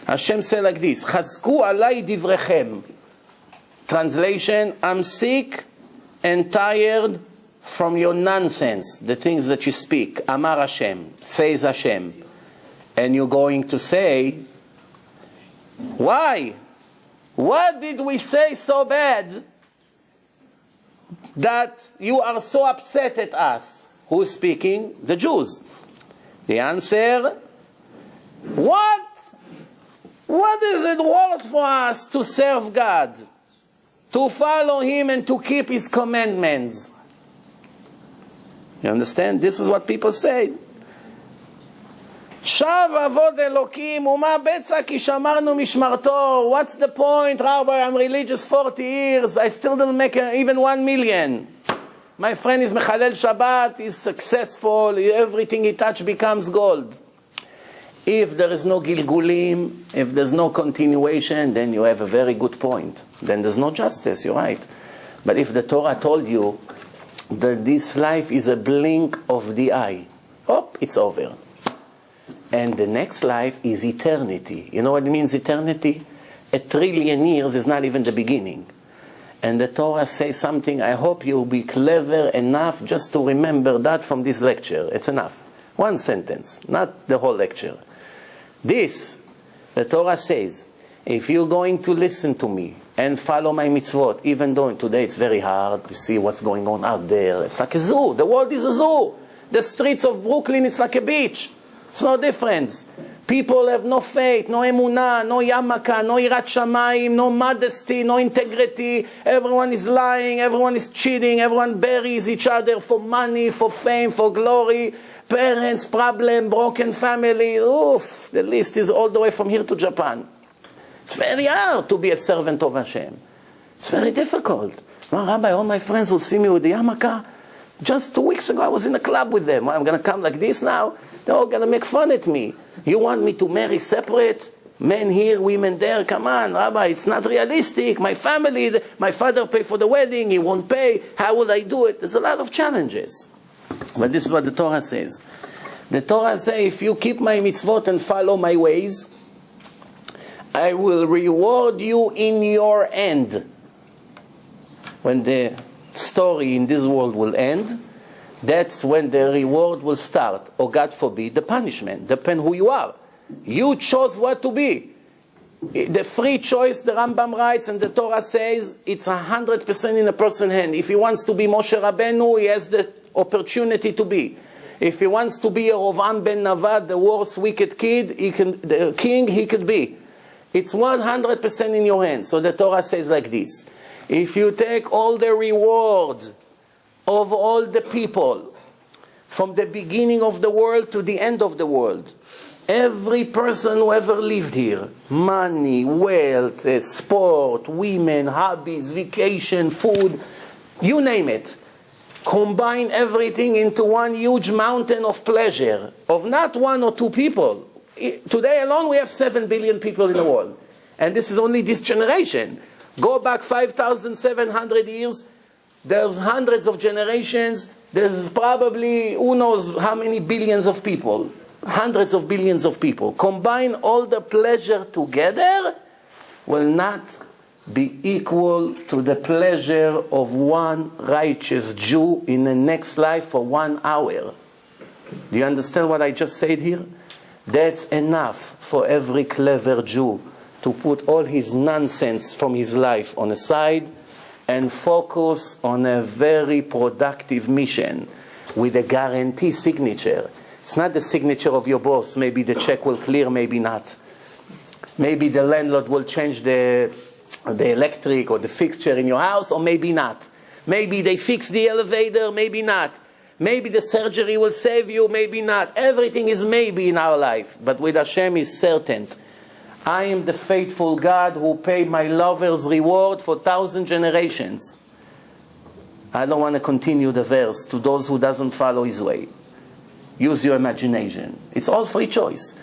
Hashem said like this, Chazku alai divrechem. Translation, I'm sick and tired from your nonsense, the things that you speak. Amar Hashem, says Hashem. And you're going to say, why? What did we say so bad that you are so upset at us? Who's speaking? The Jews. The answer, what is it worth for us to serve God, to follow Him and to keep His commandments? You understand? This is what people say. Shav avod Elokim uma betza ki shamarnu mishmarto. What's the point, Rabbi? I'm religious 40 years. I still didn't make even 1 million. My friend is Mechalel Shabbat, he's successful, everything he touches becomes gold. If there is no Gilgulim, if there's no continuation, then you have a very good point. Then there's no justice, you're right. But if the Torah told you that this life is a blink of the eye, it's over. And the next life is eternity. You know what it means, eternity? 1 trillion years is not even the beginning. And the Torah says something, I hope you'll be clever enough just to remember that from this lecture. It's enough. 1 sentence, not the whole lecture. This, the Torah says, if you're going to listen to me and follow my mitzvot, even though today it's very hard to see what's going on out there. It's like a zoo. The world is a zoo. The streets of Brooklyn, it's like a beach. It's no difference. People have no faith, no emunah, no yamaka, no yirat shamayim, no modesty, no integrity. Everyone is lying, everyone is cheating, everyone buries each other for money, for fame, for glory. Parents, problem, broken family. Oof, the list is all the way from here to Japan. It's very hard to be a servant of Hashem. It's very difficult. Well, Rabbi, all my friends will see me with the yarmulke. Just 2 weeks ago, I was in a club with them. I'm going to come like this now? They're all going to make fun at me. You want me to marry separate? Men here, women there. Come on, Rabbi, it's not realistic. My family, my father paid for the wedding, he won't pay. How will I do it? There's a lot of challenges. But this is what the Torah says. The Torah says, if you keep my mitzvot and follow my ways, I will reward you in your end. When the story in this world will end, that's when the reward will start. Or God forbid, the punishment. Depends who you are. You chose what to be. The free choice, the Rambam writes, and the Torah says, it's 100% in a person's hand. If he wants to be Moshe Rabbeinu, he has the opportunity to be. If he wants to be a Rovam ben Navad, the worst wicked kid, the king, he could be. It's 100% in your hands. So the Torah says like this. If you take all the rewards of all the people, from the beginning of the world to the end of the world, every person who ever lived here, money, wealth, sport, women, hobbies, vacation, food, you name it, combine everything into one huge mountain of pleasure, of not one or two people. Today alone we have 7 billion people in the world. And this is only this generation. Go back 5,700 years, there's hundreds of generations, there's probably who knows how many billions of people. Hundreds of billions of people. Combine all the pleasure together will not be equal to the pleasure of one righteous Jew in the next life for 1 hour. Do you understand what I just said here? That's enough for every clever Jew to put all his nonsense from his life on the side and focus on a very productive mission with a guarantee signature. It's not the signature of your boss. Maybe the check will clear, maybe not. Maybe the landlord will change the electric or the fixture in your house, or maybe not. Maybe they fix the elevator, maybe not. Maybe the surgery will save you, maybe not. Everything is maybe in our life, but with Hashem is certain. I am the faithful God who paid my lover's reward for 1,000 generations. I don't want to continue the verse to those who doesn't follow his way. Use your imagination. It's all free choice.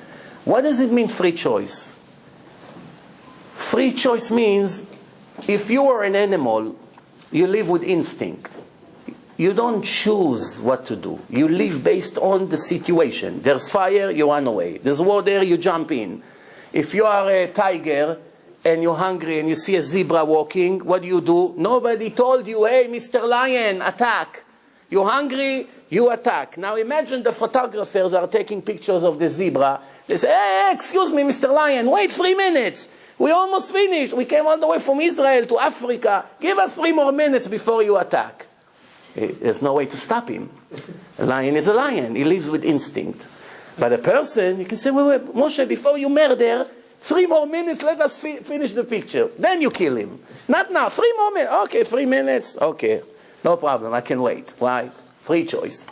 What does it mean, free choice? Free choice means if you are an animal, you live with instinct. You don't choose what to do. You live based on the situation. There's fire, you run away. There's water, you jump in. If you are a tiger and you're hungry and you see a zebra walking, what do? Nobody told you, hey, Mr. Lion, attack. You're hungry, you attack. Now imagine the photographers are taking pictures of the zebra. They say, hey, excuse me, Mr. Lion, wait 3 minutes. We almost finished. We came all the way from Israel to Africa. Give us 3 more minutes before you attack. There's no way to stop him. A lion is a lion. He lives with instinct. But a person, you can say, wait, Moshe, before you murder, 3 more minutes, let us finish the pictures. Then you kill him. Not now. 3 more minutes. Okay, 3 minutes. Okay. No problem. I can wait. Why? Free choice.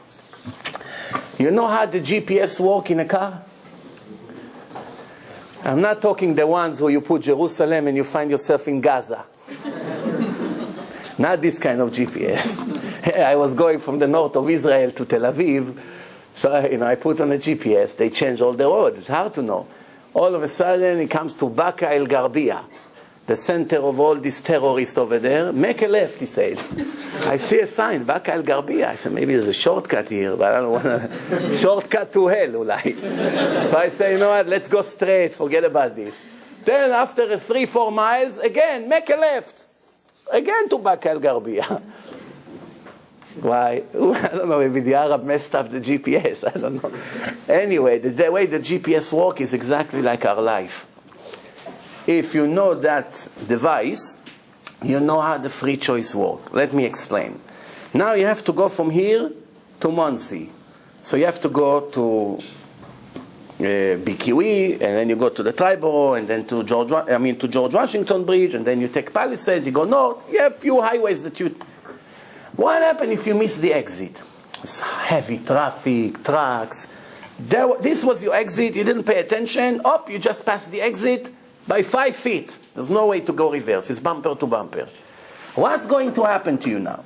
You know how the GPS work in a car? I'm not talking the ones where you put Jerusalem and you find yourself in Gaza. Not this kind of GPS. I was going from the north of Israel to Tel Aviv. So I put on a GPS. They change all the roads. It's hard to know. All of a sudden, it comes to Baka El Garbia, the center of all these terrorists over there. Make a left, he says. I see a sign, Baka El Garbia. I said, maybe there's a shortcut here, but I don't want a shortcut to hell, ulai. So I say, you know what, let's go straight, forget about this. Then after 3-4 miles, again, make a left. Again to Baka El Garbia. Why? I don't know, maybe the Arab messed up the GPS, I don't know. Anyway, the way the GPS works is exactly like our life. If you know that device, you know how the free choice works. Let me explain. Now you have to go from here to Monsey. So you have to go to BQE, and then you go to the Triborough, and then to George Washington Bridge, and then you take Palisades, you go north. You have few highways that you... What happens if you miss the exit? It's heavy traffic, trucks. This was your exit, you didn't pay attention. You just passed the exit by 5 feet. There's no way to go reverse. It's bumper to bumper. What's going to happen to you now?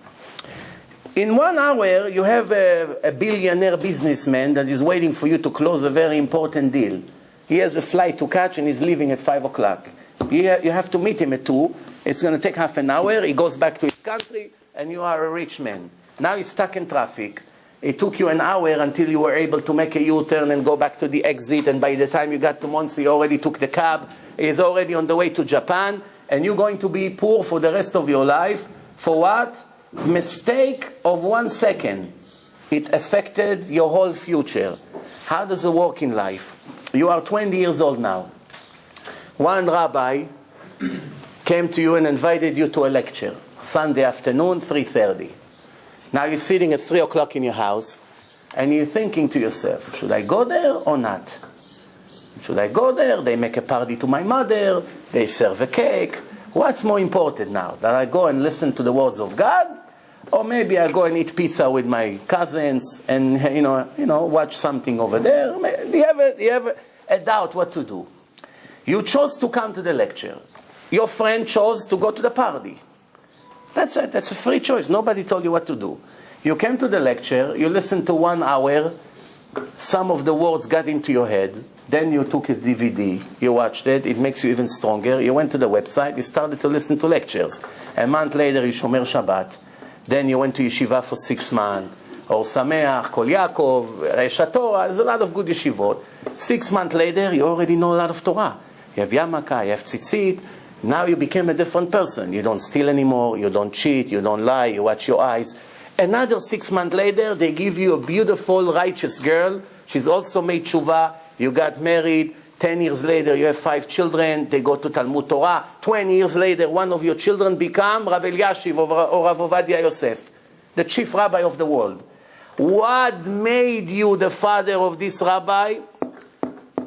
In 1 hour, you have a billionaire businessman that is waiting for you to close a very important deal. He has a flight to catch and he's leaving at 5 o'clock. You have to meet him at 2. It's going to take half an hour. He goes back to his country and you are a rich man. Now he's stuck in traffic. It took you an hour until you were able to make a U-turn and go back to the exit. And by the time you got to Monsi, you already took the cab. He's already on the way to Japan. And you're going to be poor for the rest of your life. For what? Mistake of 1 second. It affected your whole future. How does it work in life? You are 20 years old now. One rabbi came to you and invited you to a lecture. Sunday afternoon, 3:30. Now you're sitting at 3 o'clock in your house and you're thinking to yourself, should I go there or not? Should I go there? They make a party to my mother. They serve a cake. What's more important now? That I go and listen to the words of God? Or maybe I go and eat pizza with my cousins and you know watch something over there? Do you have a doubt what to do? You chose to come to the lecture. Your friend chose to go to the party. That's it. That's a free choice. Nobody told you what to do. You came to the lecture. You listened to 1 hour. Some of the words got into your head. Then you took a DVD. You watched it. It makes you even stronger. You went to the website. You started to listen to lectures. A month later, you Shomer Shabbat. Then you went to yeshiva for 6 months. Or Sameach, Kol Yaakov, Resh Torah. There's a lot of good yeshivot. 6 months later, you already know a lot of Torah. You have Yamaka, you have Tzitzit. Now you became a different person. You don't steal anymore, you don't cheat, you don't lie, you watch your eyes. Another 6 months later, they give you a beautiful, righteous girl. She's also made tshuva. You got married. 10 years later, you have 5 children. They go to Talmud Torah. 20 years later, one of your children become Rav Eliashiv or Rav Ovadia Yosef, the chief rabbi of the world. What made you the father of this rabbi?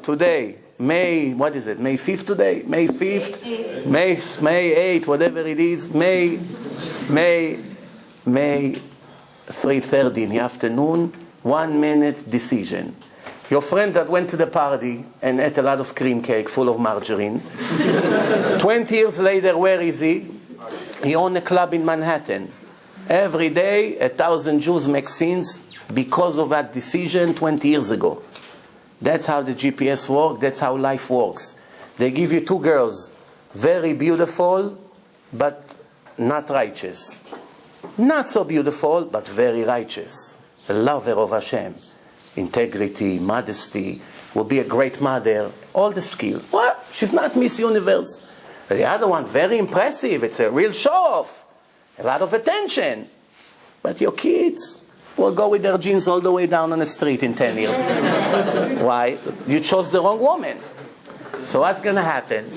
Today. May 5th today? May 5th? May 8th, whatever it is. May 3:30 in the afternoon, 1 minute decision. Your friend that went to the party and ate a lot of cream cake full of margarine. 20 years later, where is he? He owns a club in Manhattan. Every day, 1,000 Jews make sins because of that decision 20 years ago. That's how the GPS works. That's how life works. They give you 2 girls, very beautiful, but not righteous. Not so beautiful, but very righteous. A lover of Hashem. Integrity, modesty, will be a great mother. All the skills. What? She's not Miss Universe. The other one, very impressive. It's a real show-off. A lot of attention. But your kids will go with their jeans all the way down on the street in 10 years. Why? You chose the wrong woman. So what's going to happen?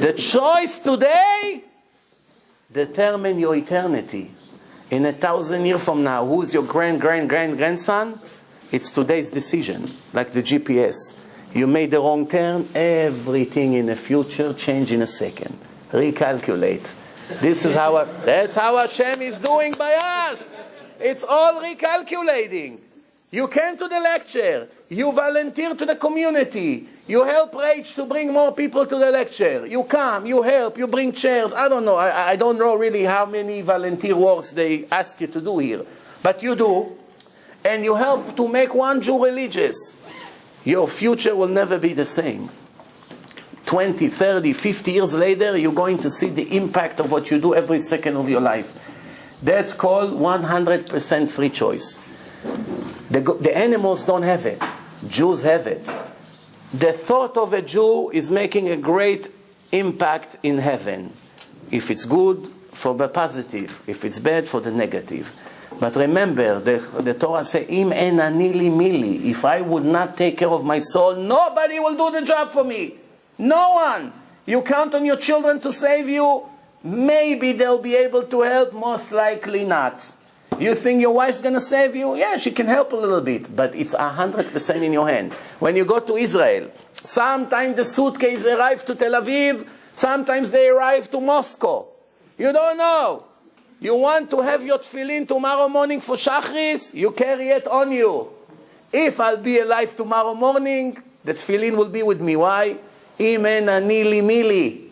The choice today determines your eternity. In 1,000 years from now, who's your grandson? It's today's decision, like the GPS. You made the wrong turn, everything in the future change in a second. Recalculate. That's how Hashem is doing by us. It's all recalculating. You came to the lecture. You volunteer to the community. You help Rach to bring more people to the lecture. You come, you help, you bring chairs. I don't know. I don't know really how many volunteer works they ask you to do here. But you do. And you help to make one Jew religious. Your future will never be the same. 20, 30, 50 years later, you're going to see the impact of what you do every second of your life. That's called 100% free choice. The animals don't have it. Jews have it. The thought of a Jew is making a great impact in heaven. If it's good, for the positive. If it's bad, for the negative. But remember, the Torah says, Im en ani li mili. If I would not take care of my soul, nobody will do the job for me. No one. You count on your children to save you. Maybe they'll be able to help, most likely not. You think your wife's going to save you? Yeah, she can help a little bit, but it's 100% in your hand. When you go to Israel, sometimes the suitcase arrives to Tel Aviv, sometimes they arrive to Moscow. You don't know. You want to have your tefillin tomorrow morning for Shachris, you carry it on you. If I'll be alive tomorrow morning, the tefillin will be with me. Why? Imen ani li mili.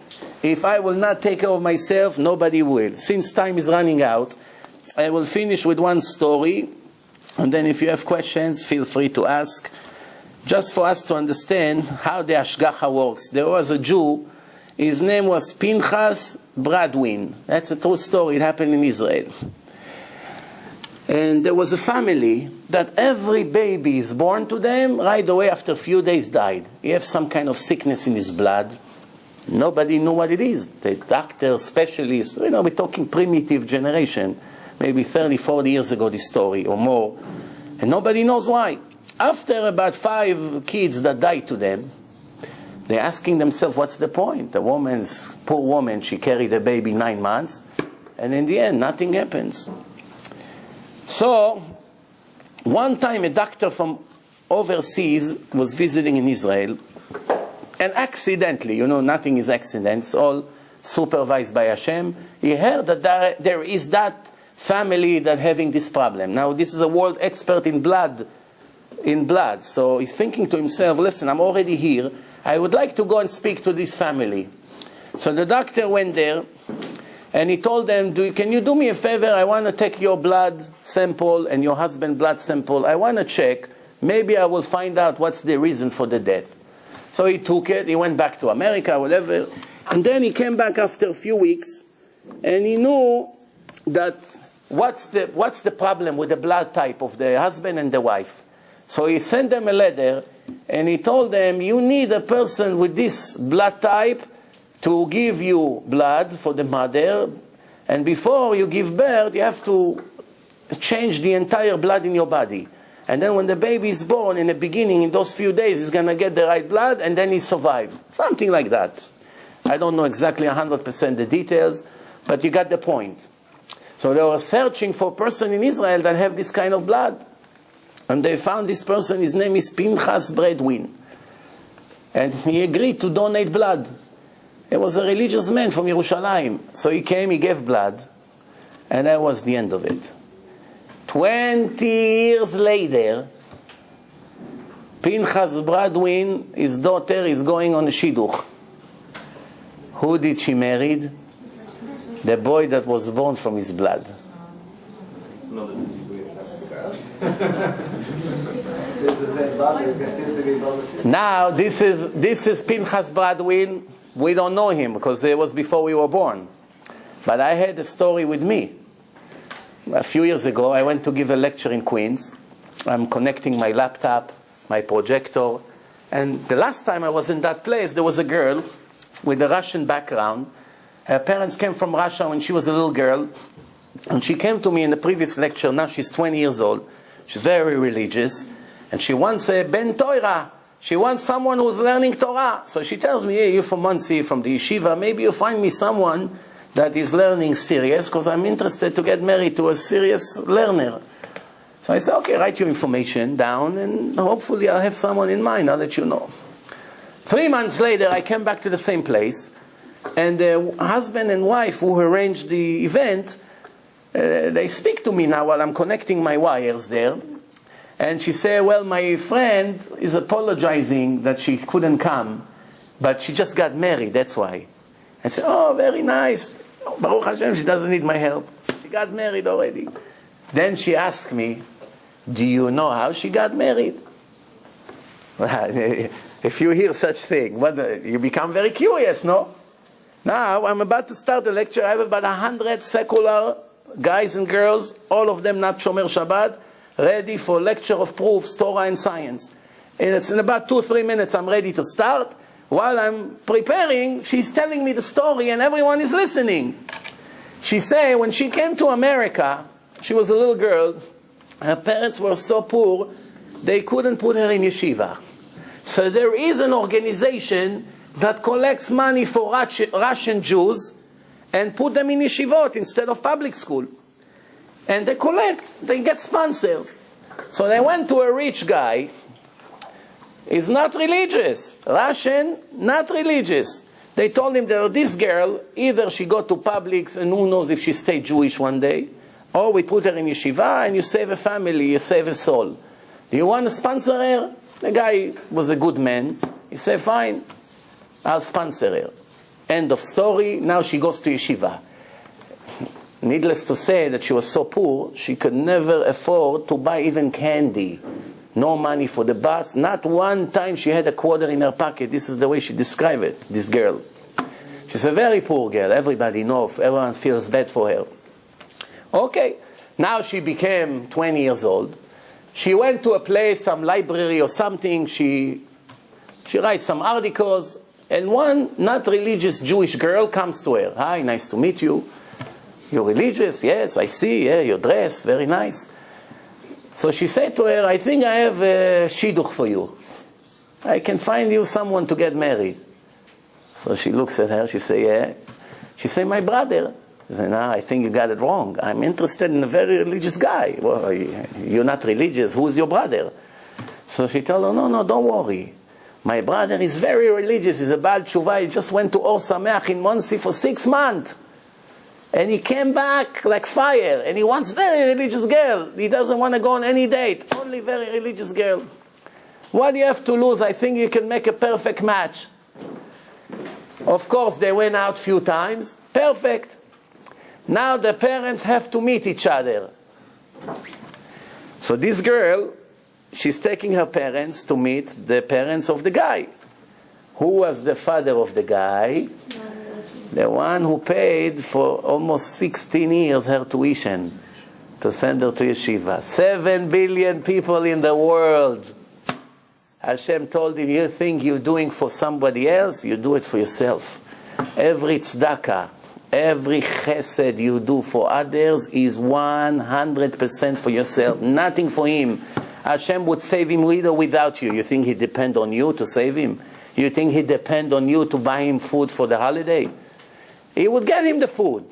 If I will not take care of myself, nobody will. Since time is running out, I will finish with one story. And then if you have questions, feel free to ask. just for us to understand how the Hashgacha works. There was a Jew, his name was Pinchas Bradwin. That's a true story, it happened in Israel. And there was a family that every baby is born to them, right away after a few days died. He has some kind of sickness in his blood. Nobody knew what it is. The doctor, specialists, we're talking primitive generation, maybe 30, 40 years ago, this story, or more. And nobody knows why. After about 5 kids that died to them, they're asking themselves, what's the point? The woman's, poor woman, she carried the baby 9 months, and in the end, nothing happens. So, one time a doctor from overseas was visiting in Israel, and accidentally, nothing is accident, it's all supervised by Hashem. He heard that there is that family that having this problem. Now, this is a world expert in blood, so he's thinking to himself, listen, I'm already here, I would like to go and speak to this family. So the doctor went there, and he told them, can you do me a favor? I want to take your blood sample and your husband's blood sample. I want to check. Maybe I will find out what's the reason for the death. So he took it. He went back to America, whatever. And then he came back after a few weeks. And he knew that what's the problem with the blood type of the husband and the wife. So he sent them a letter. And he told them, you need a person with this blood type to give you blood for the mother, and before you give birth, you have to change the entire blood in your body. And then when the baby is born, in the beginning, in those few days, he's going to get the right blood, and then he survive. Something like that. I don't know exactly 100% the details, but you got the point. So they were searching for a person in Israel that have this kind of blood. And they found this person, his name is Pinchas Bradwin. And he agreed to donate blood. He was a religious man from Yerushalayim. So he came, he gave blood, and that was the end of it. 20 years later, Pinchas Bradwin, his daughter, is going on a shidduch. Who did she marry? The boy that was born from his blood. It's another disease we Now, this is Pinchas Bradwin. We don't know him because it was before we were born. But I had a story with me. A few years ago, I went to give a lecture in Queens. I'm connecting my laptop, my projector. And the last time I was in that place, there was a girl with a Russian background. Her parents came from Russia when she was a little girl. And she came to me in the previous lecture. Now she's 20 years old. She's very religious. And she wants a Ben Torah. She wants someone who's learning Torah. So she tells me, hey, you're from Muncie, from the yeshiva. Maybe you find me someone that is learning serious, because I'm interested to get married to a serious learner. So I said, okay, write your information down, and hopefully I'll have someone in mind. I'll let you know. 3 months later, I came back to the same place, and the husband and wife who arranged the event, they speak to me now while I'm connecting my wires there. And she said, well, my friend is apologizing that she couldn't come, but she just got married, that's why. I said, oh, very nice. Baruch Hashem, she doesn't need my help. She got married already. Then she asked me, do you know how she got married? If you hear such thing, you become very curious, no? Now, I'm about to start the lecture. I have about 100 secular guys and girls, all of them not Shomer Shabbat, ready for lecture of proofs, Torah and science. And it's in about 2-3 minutes I'm ready to start. While I'm preparing, she's telling me the story and everyone is listening. She said when she came to America, she was a little girl, her parents were so poor, they couldn't put her in yeshiva. So there is an organization that collects money for Russian Jews and put them in yeshivot instead of public school. And they get sponsors. So they went to a rich guy. He's not religious. Russian, not religious. They told him that this girl, either she go to publics and who knows if she stay Jewish one day, or we put her in yeshiva and you save a family, you save a soul. Do you want to sponsor her? The guy was a good man. He said, fine, I'll sponsor her. End of story. Now she goes to yeshiva. Needless to say that she was so poor, she could never afford to buy even candy no money for the bus. Not one time she had a quarter in her pocket. This is the way she described it, this girl. She's a very poor girl. Everybody knows. Everyone feels bad for her. Okay. Now she became 20 years old. She went to a place, some library or something. She writes some articles. And one not religious Jewish girl comes to her. Hi, nice to meet you. You're religious? Yes, I see. Yeah, your dress, very nice. So she said to her, I think I have a shidduch for you. I can find you someone to get married. So she looks at her, she said, yeah. She said, my brother. She said, no, I think you got it wrong. I'm interested in a very religious guy. Well, you're not religious. Who's your brother? So she told her, no, don't worry. My brother is very religious. He's a Baal Tshuva. He just went to Or Sameach in Monsey for 6 months. And he came back like fire. And he wants very religious girl. He doesn't want to go on any date. Only very religious girl. What do you have to lose? I think you can make a perfect match. Of course, they went out a few times. Perfect. Now the parents have to meet each other. So this girl, she's taking her parents to meet the parents of the guy. Who was the father of the guy? The one who paid for almost 16 years her tuition to send her to yeshiva. 7 billion people in the world. Hashem told him, you think you're doing for somebody else, you do it for yourself. Every tzedakah, every chesed you do for others is 100% for yourself. Nothing for him. Hashem would save him with or without you. You think he depend on you to save him? You think he depend on you to buy him food for the holiday? He would get him the food.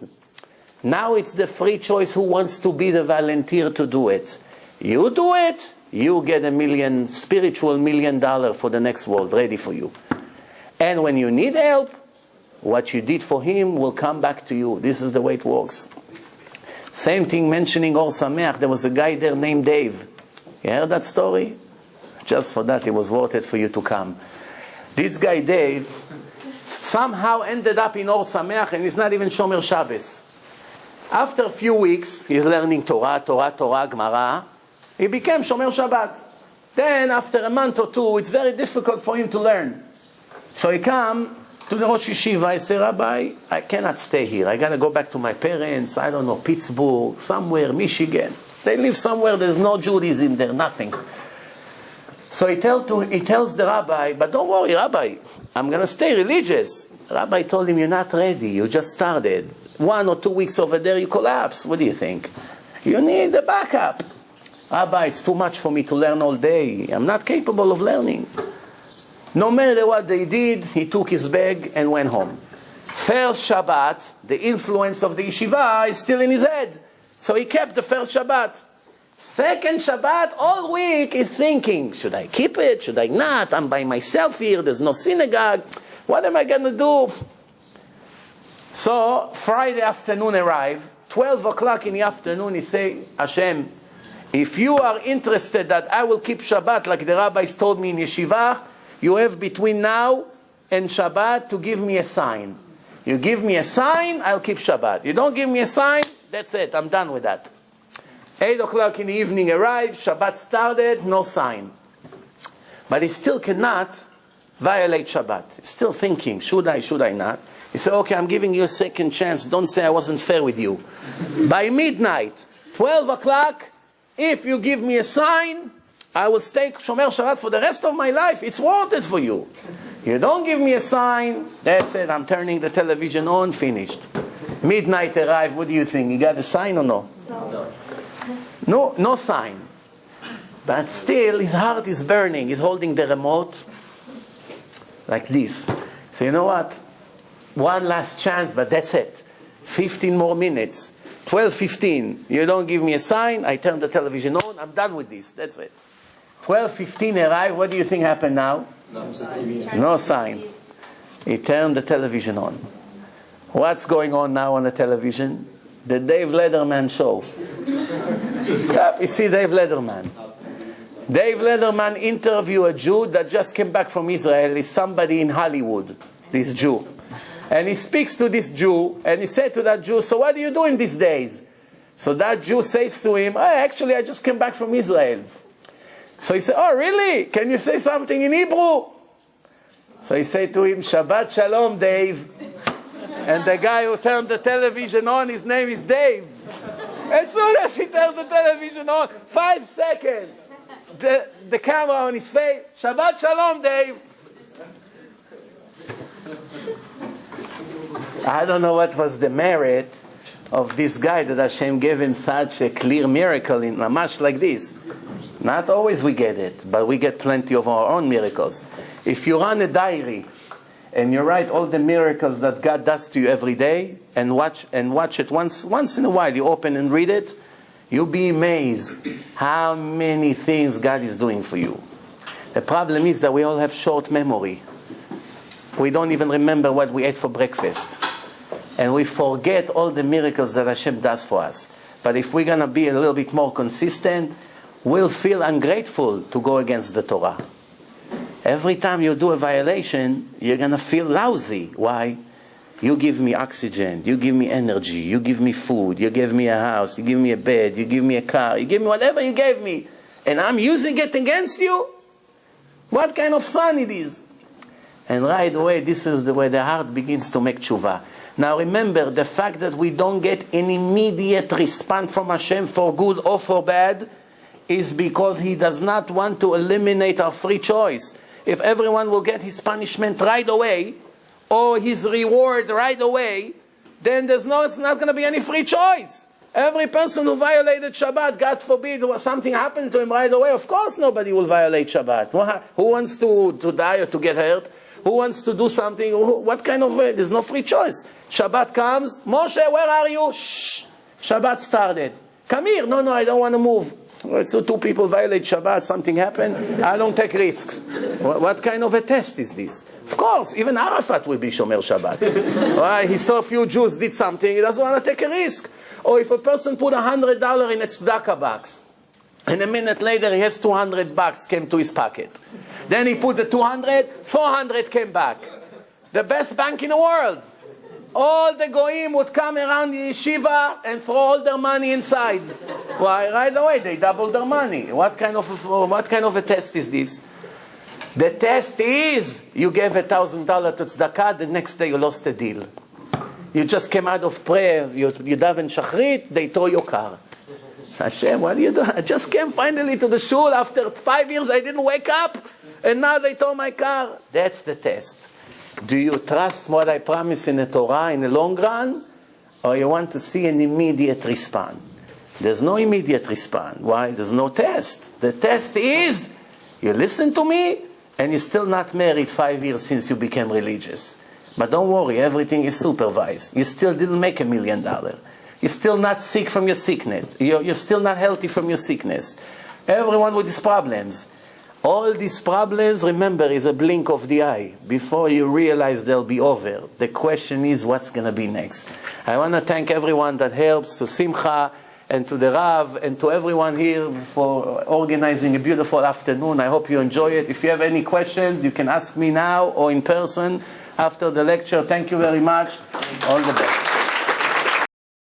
Now it's the free choice who wants to be the volunteer to do it. You do it, you get $1 spiritual $1 million for the next world ready for you. And when you need help, what you did for him will come back to you. This is the way it works. Same thing mentioning Or Sameach. There was a guy there named Dave. You heard that story? Just for that, it was worth it for you to come. This guy Dave somehow ended up in Or Sameach and he's not even Shomer Shabbos. After a few weeks, he's learning Torah, Gemara. He became Shomer Shabbat. Then, after a month or two, it's very difficult for him to learn. So he come to the Rosh Yeshiva. I say, Rabbi, I cannot stay here. I got to go back to my parents. I don't know, Pittsburgh, somewhere, Michigan. They live somewhere, there's no Judaism there, nothing. So he tells the rabbi, but don't worry, Rabbi, I'm going to stay religious. The rabbi told him, you're not ready. You just started. 1 or 2 weeks over there, you collapse. What do you think? You need a backup. Rabbi, it's too much for me to learn all day. I'm not capable of learning. No matter what they did, he took his bag and went home. First Shabbat, the influence of the yeshiva is still in his head. So he kept the first Shabbat. Second Shabbat, all week, he's thinking, should I keep it? Should I not? I'm by myself here. There's no synagogue. What am I going to do? So Friday afternoon arrived. 12 o'clock in the afternoon, he said, Hashem, if you are interested that I will keep Shabbat like the rabbis told me in yeshiva, you have between now and Shabbat to give me a sign. You give me a sign, I'll keep Shabbat. You don't give me a sign, that's it, I'm done with that. 8 o'clock in the evening arrived, Shabbat started, no sign. But he still cannot violate Shabbat. He's still thinking, should I not? He said, okay, I'm giving you a second chance. Don't say I wasn't fair with you. By midnight, 12 o'clock, if you give me a sign, I will stay Shomer Shabbat for the rest of my life. It's worth it for you. You don't give me a sign, that's it. I'm turning the television on, finished. Midnight arrived, what do you think? You got a sign or no? No sign. But still, his heart is burning. He's holding the remote like this. So you know what? One last chance, but that's it. 15 more minutes. 12:15. You don't give me a sign, I turn the television on, I'm done with this. That's it. 12:15 arrived. What do you think happened now? No sign. He turned the television on. What's going on now on the television? The Dave Letterman show. You see Dave Letterman. Dave Letterman interviewed a Jew that just came back from Israel. He's somebody in Hollywood, this Jew. And he speaks to this Jew, and he said to that Jew, so what are you doing these days? So that Jew says to him, actually, I just came back from Israel. So he said, oh, really? Can you say something in Hebrew? So he said to him, Shabbat Shalom, Dave. And the guy who turned the television on, his name is Dave. As soon as he turned the television on, 5 seconds, the camera on his face, Shabbat Shalom, Dave. I don't know what was the merit of this guy that Hashem gave him such a clear miracle in Mamash like this. Not always we get it, but we get plenty of our own miracles. If you run a diary and you write all the miracles that God does to you every day and watch it once in a while, you open and read it, you'll be amazed how many things God is doing for you. The problem is that we all have short memory. We don't even remember what we ate for breakfast. And we forget all the miracles that Hashem does for us. But if we're going to be a little bit more consistent, we'll feel ungrateful to go against the Torah. Every time you do a violation, you're going to feel lousy. Why? You give me oxygen, you give me energy, you give me food, you give me a house, you give me a bed, you give me a car, you give me whatever you gave me. And I'm using it against you? What kind of son it is? And right away, this is the way the heart begins to make tshuva. Now remember, the fact that we don't get an immediate response from Hashem for good or for bad is because He does not want to eliminate our free choice. If everyone will get his punishment right away, or his reward right away, then it's not going to be any free choice. Every person who violated Shabbat, God forbid, something happened to him right away, of course nobody will violate Shabbat. Who wants to die or to get hurt? Who wants to do something? What kind of way? There's no free choice. Shabbat comes. Moshe, where are you? Shh. Shabbat started. Come here. No, I don't want to move. So 2 people violate Shabbat, something happened. I don't take risks. What kind of a test is this? Of course, even Arafat will be Shomer Shabbat. Right? He saw a few Jews did something. He doesn't want to take a risk. Or if a person put $100 in a tzedakah box, and a minute later he has $200 came to his pocket. Then he put the 200, 400 came back. The best bank in the world. All the goyim would come around the yeshiva and throw all their money inside. Why? Right away they doubled their money. What kind of a test is this? The test is you gave $1,000 to tzedakah, the next day you lost a deal. You just came out of prayer, you daven shachrit, they throw your car. Hashem, what do you do? I just came finally to the shul after 5 years I didn't wake up, and now they tow my car. That's the test. Do you trust what I promise in the Torah in the long run? Or you want to see an immediate response? There's no immediate response. Why? There's no test. The test is, you listen to me, and you're still not married 5 years since you became religious. But don't worry, everything is supervised. You still didn't make $1 million. You're still not sick from your sickness. You're still not healthy from your sickness. Everyone with these problems. All these problems, remember, is a blink of the eye. Before you realize they'll be over. The question is, what's going to be next? I want to thank everyone that helps, to Simcha, and to the Rav, and to everyone here for organizing a beautiful afternoon. I hope you enjoy it. If you have any questions, you can ask me now or in person after the lecture. Thank you very much. All the best.